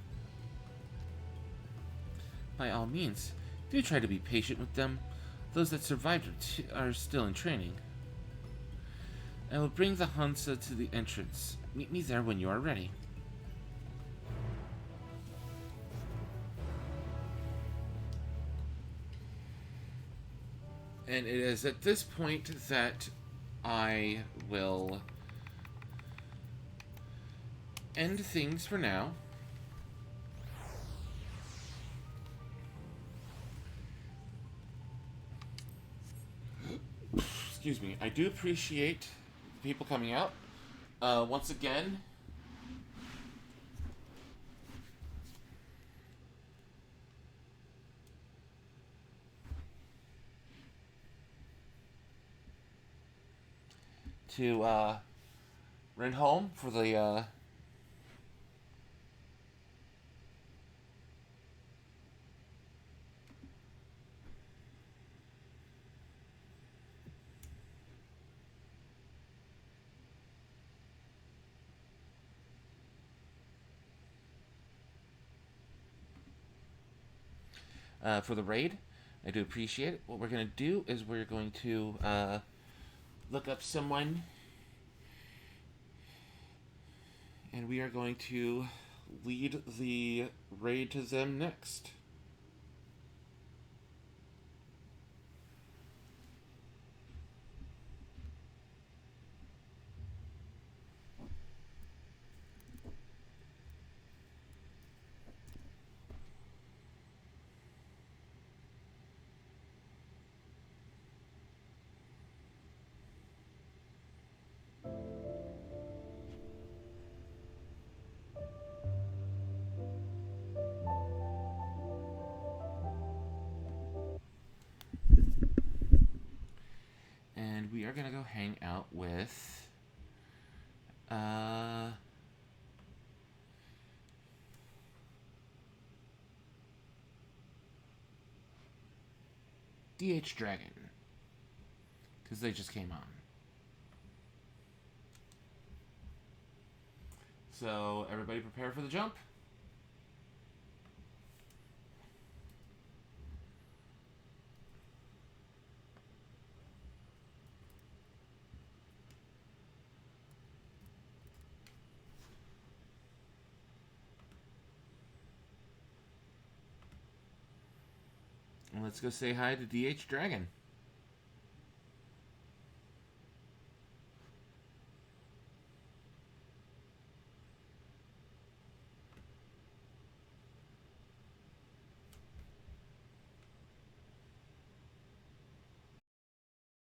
[SPEAKER 1] By all means, do try to be patient with them. Those that survived are still in training. I will bring the Hansa to the entrance. Meet me there when you are ready. And it is at this point that I will end things for now. Excuse me. I do appreciate people coming out. Once again, to run home for the raid. I do appreciate it. What we're going to do is we're going to look up someone, and we are going to lead the raid to them next. And we are going to go hang out with DH Dragon, because they just came on. So everybody prepare for the jump. And let's go say hi to DH Dragon.